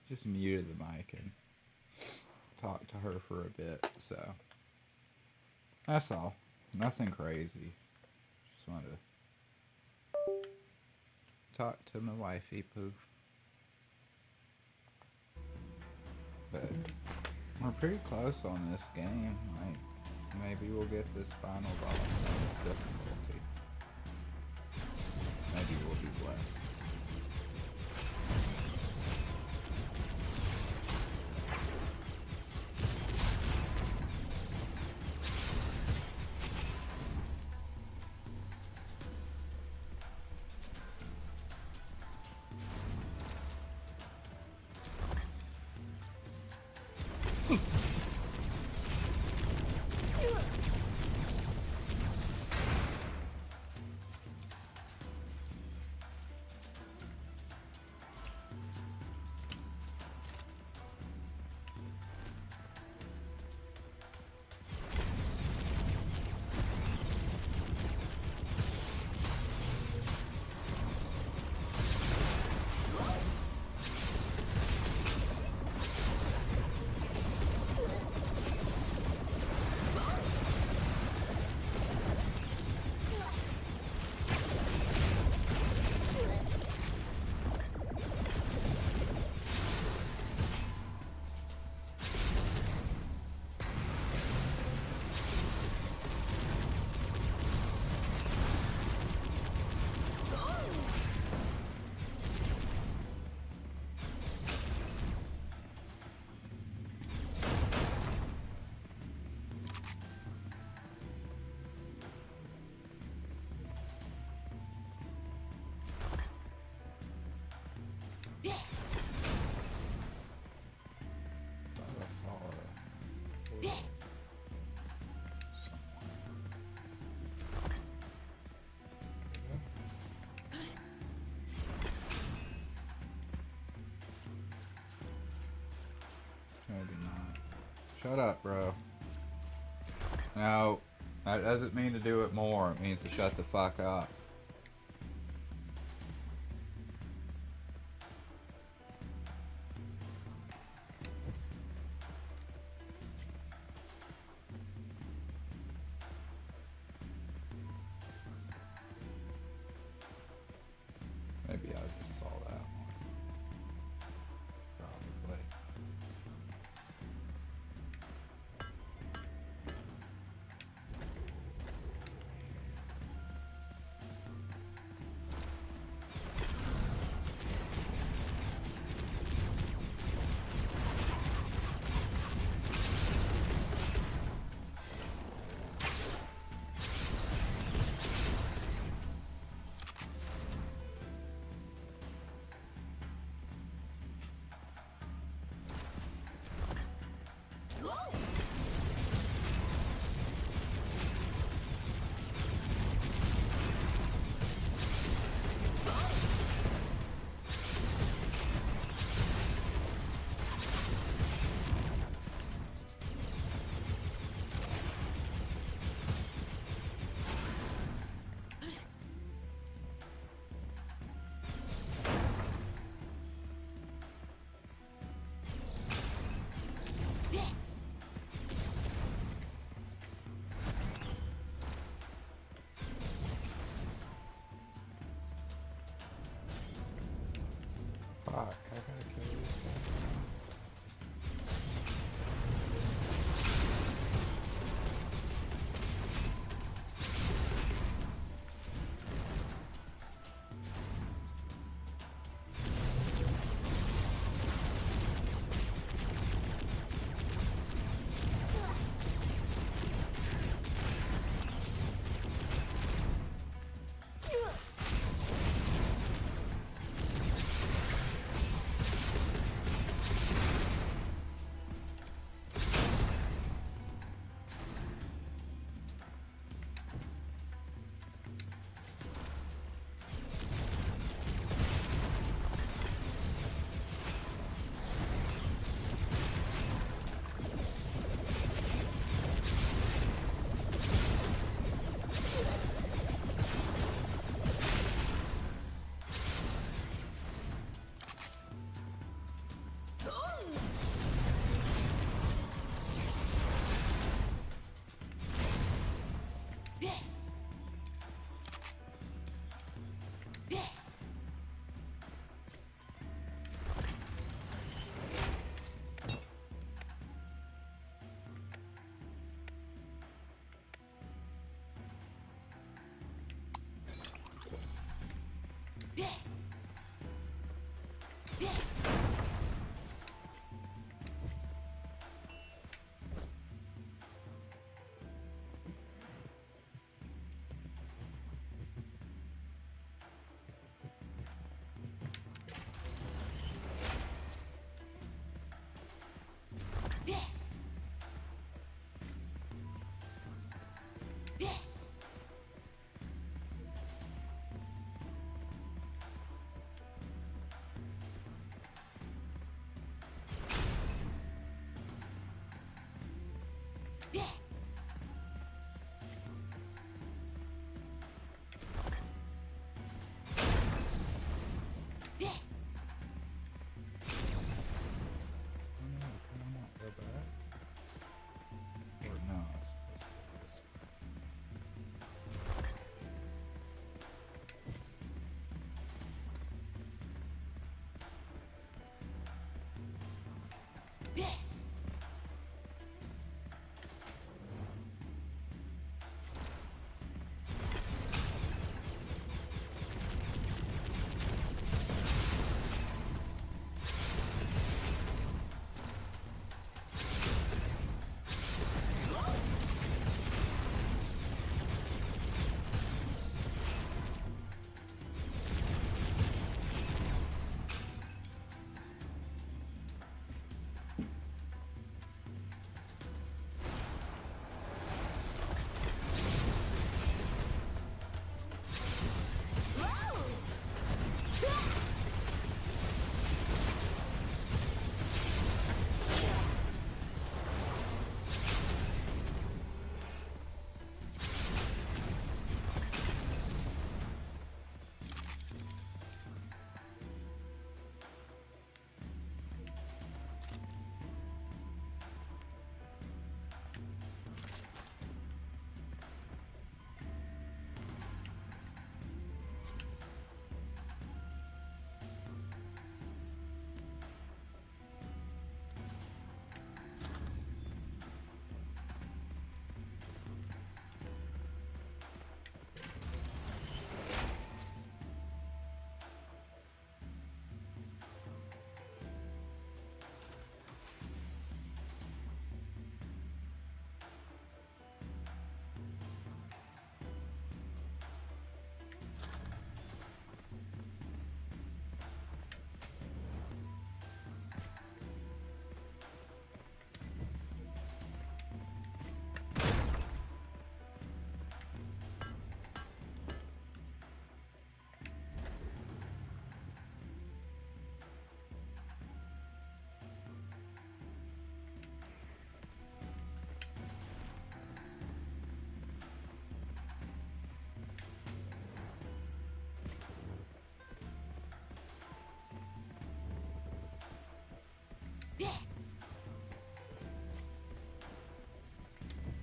just muted the mic and talked to her for a bit. So that's all. Nothing crazy. Just wanted to talk to my wifey poo. But we're pretty close on this game. Like, maybe we'll get this final boss on this difficulty. Maybe we'll be blessed. Maybe not. Shut up, bro. No, that doesn't mean to do it more. It means to shut the fuck up. Maybe I just saw that one. Probably.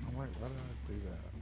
Oh, wait, why did I do that?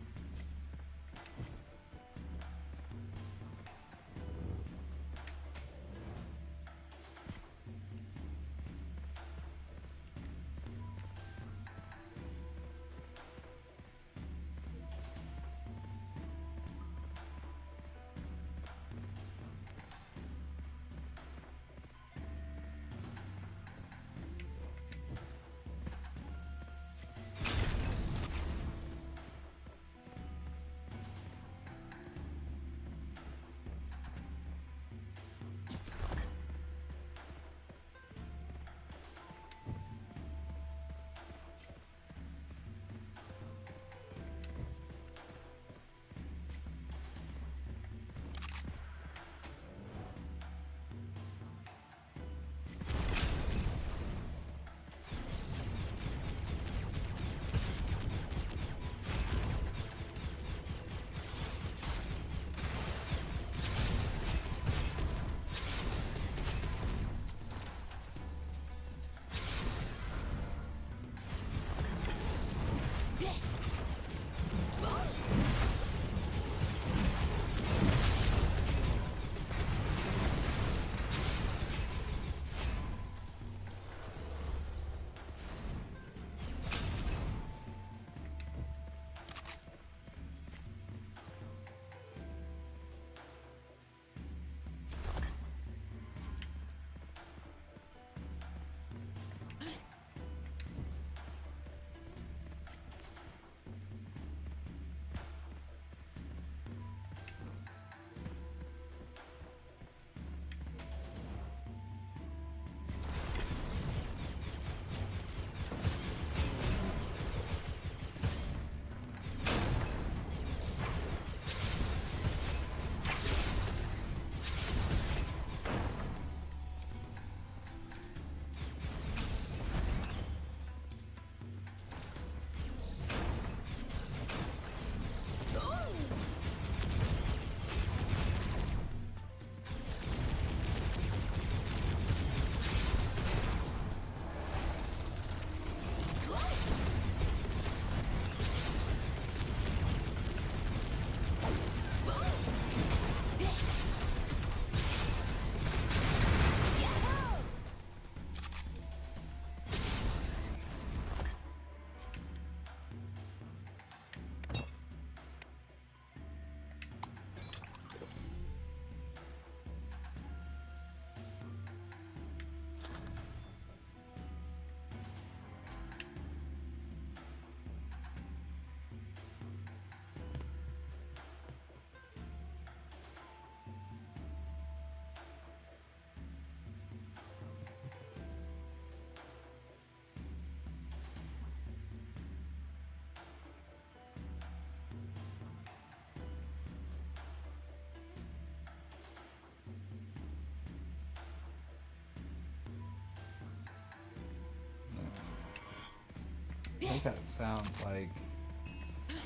think that sounds like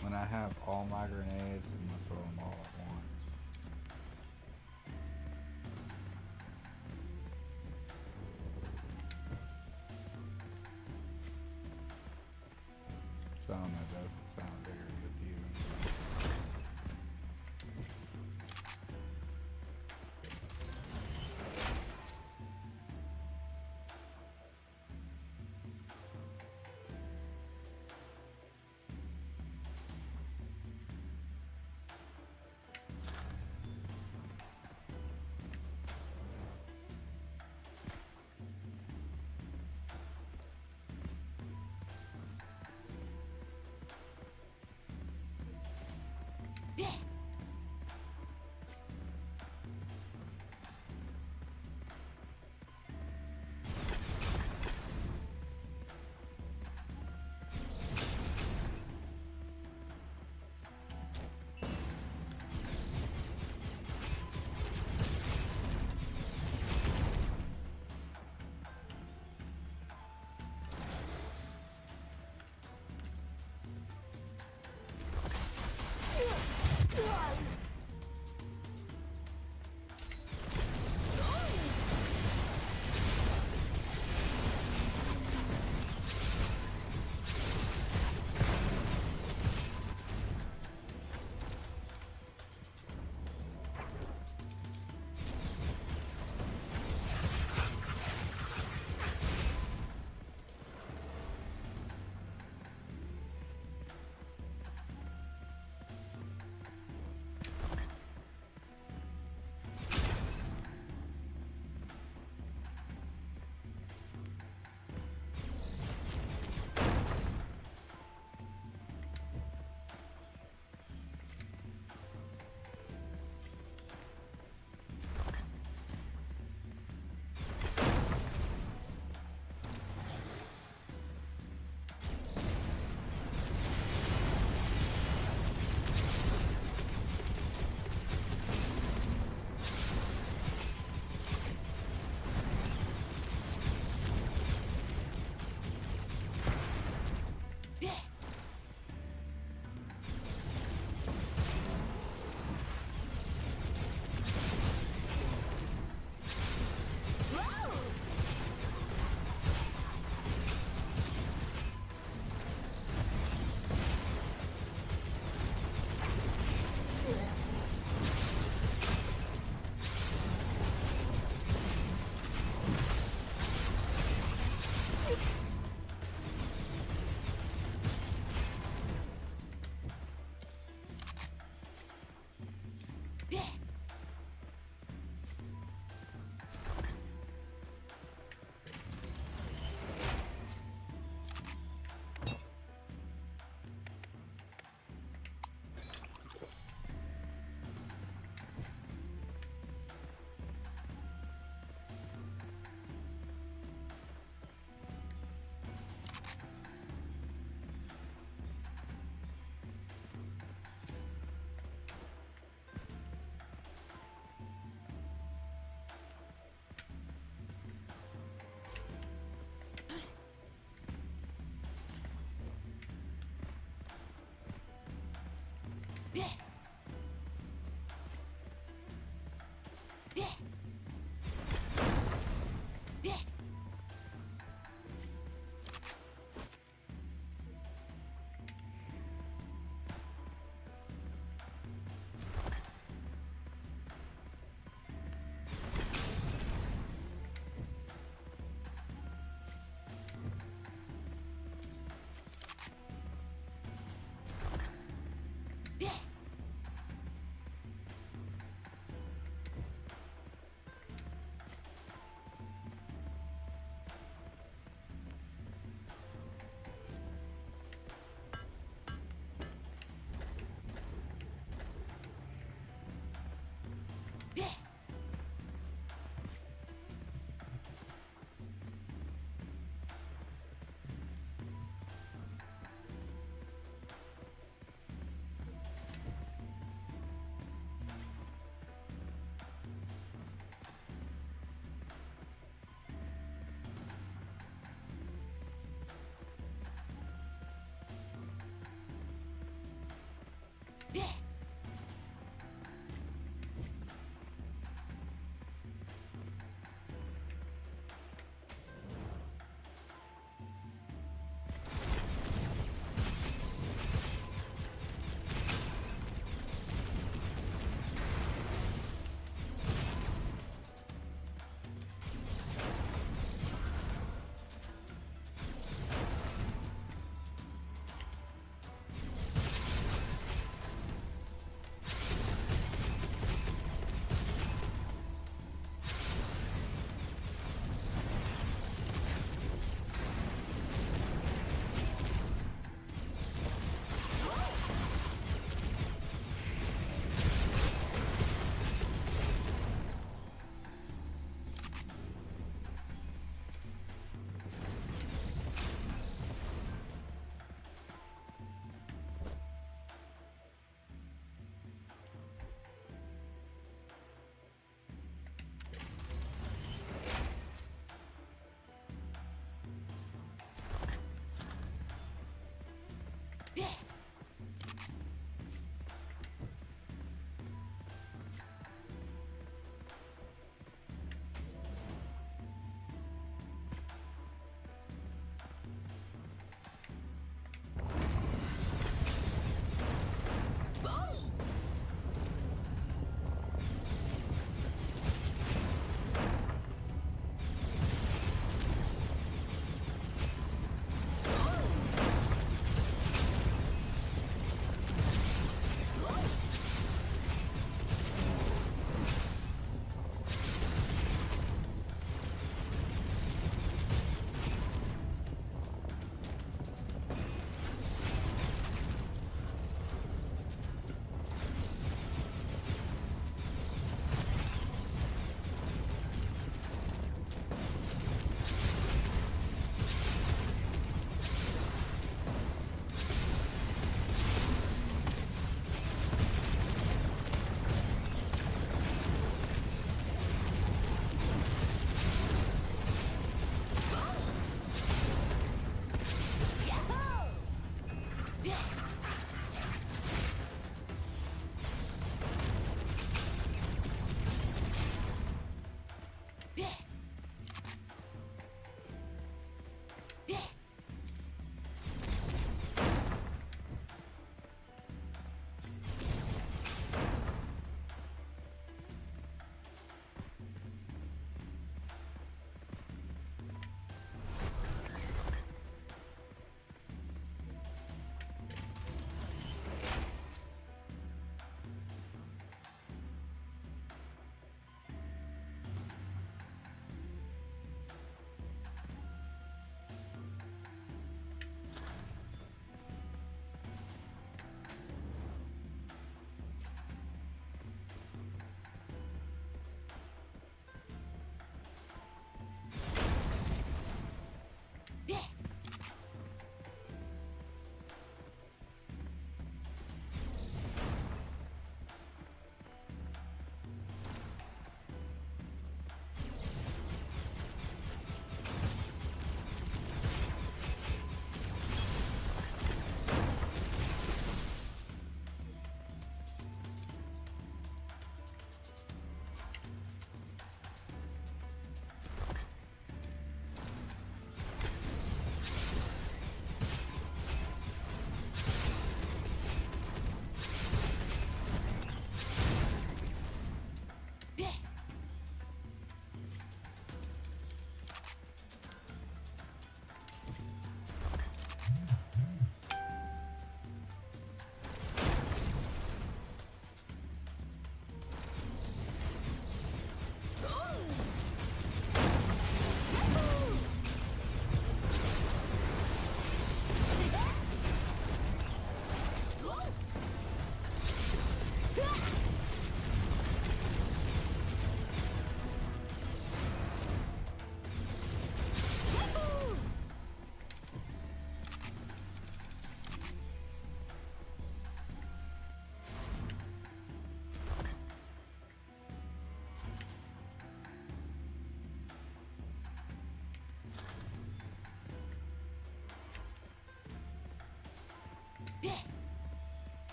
when I have all my grenades and I throw them all at once. Some it doesn't sound very appealing.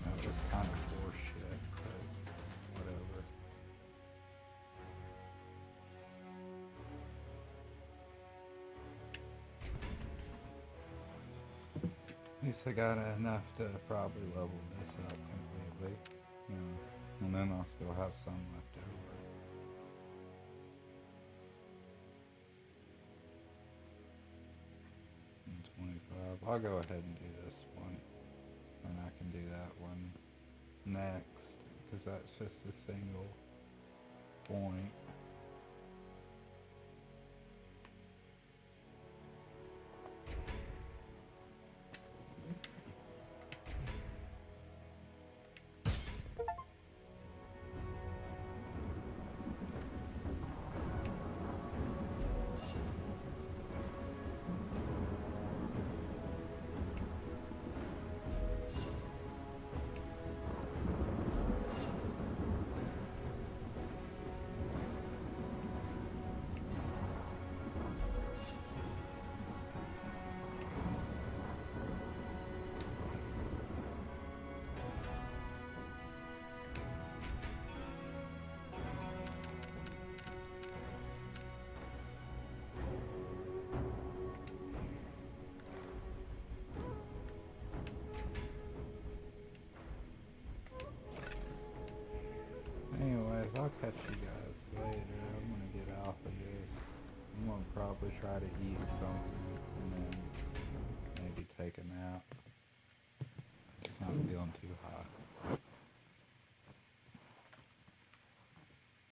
That was kind of horseshit, but whatever. At least I got enough to probably level this up completely, you know, and then I'll still have some left over. And 25. I'll go ahead and do this one, and I can do that one next, because that's just a single point. Anyways, I'll catch you guys later. I'm gonna get off of this. I'm gonna probably try to eat something and then maybe take a nap. It's not feeling too hot.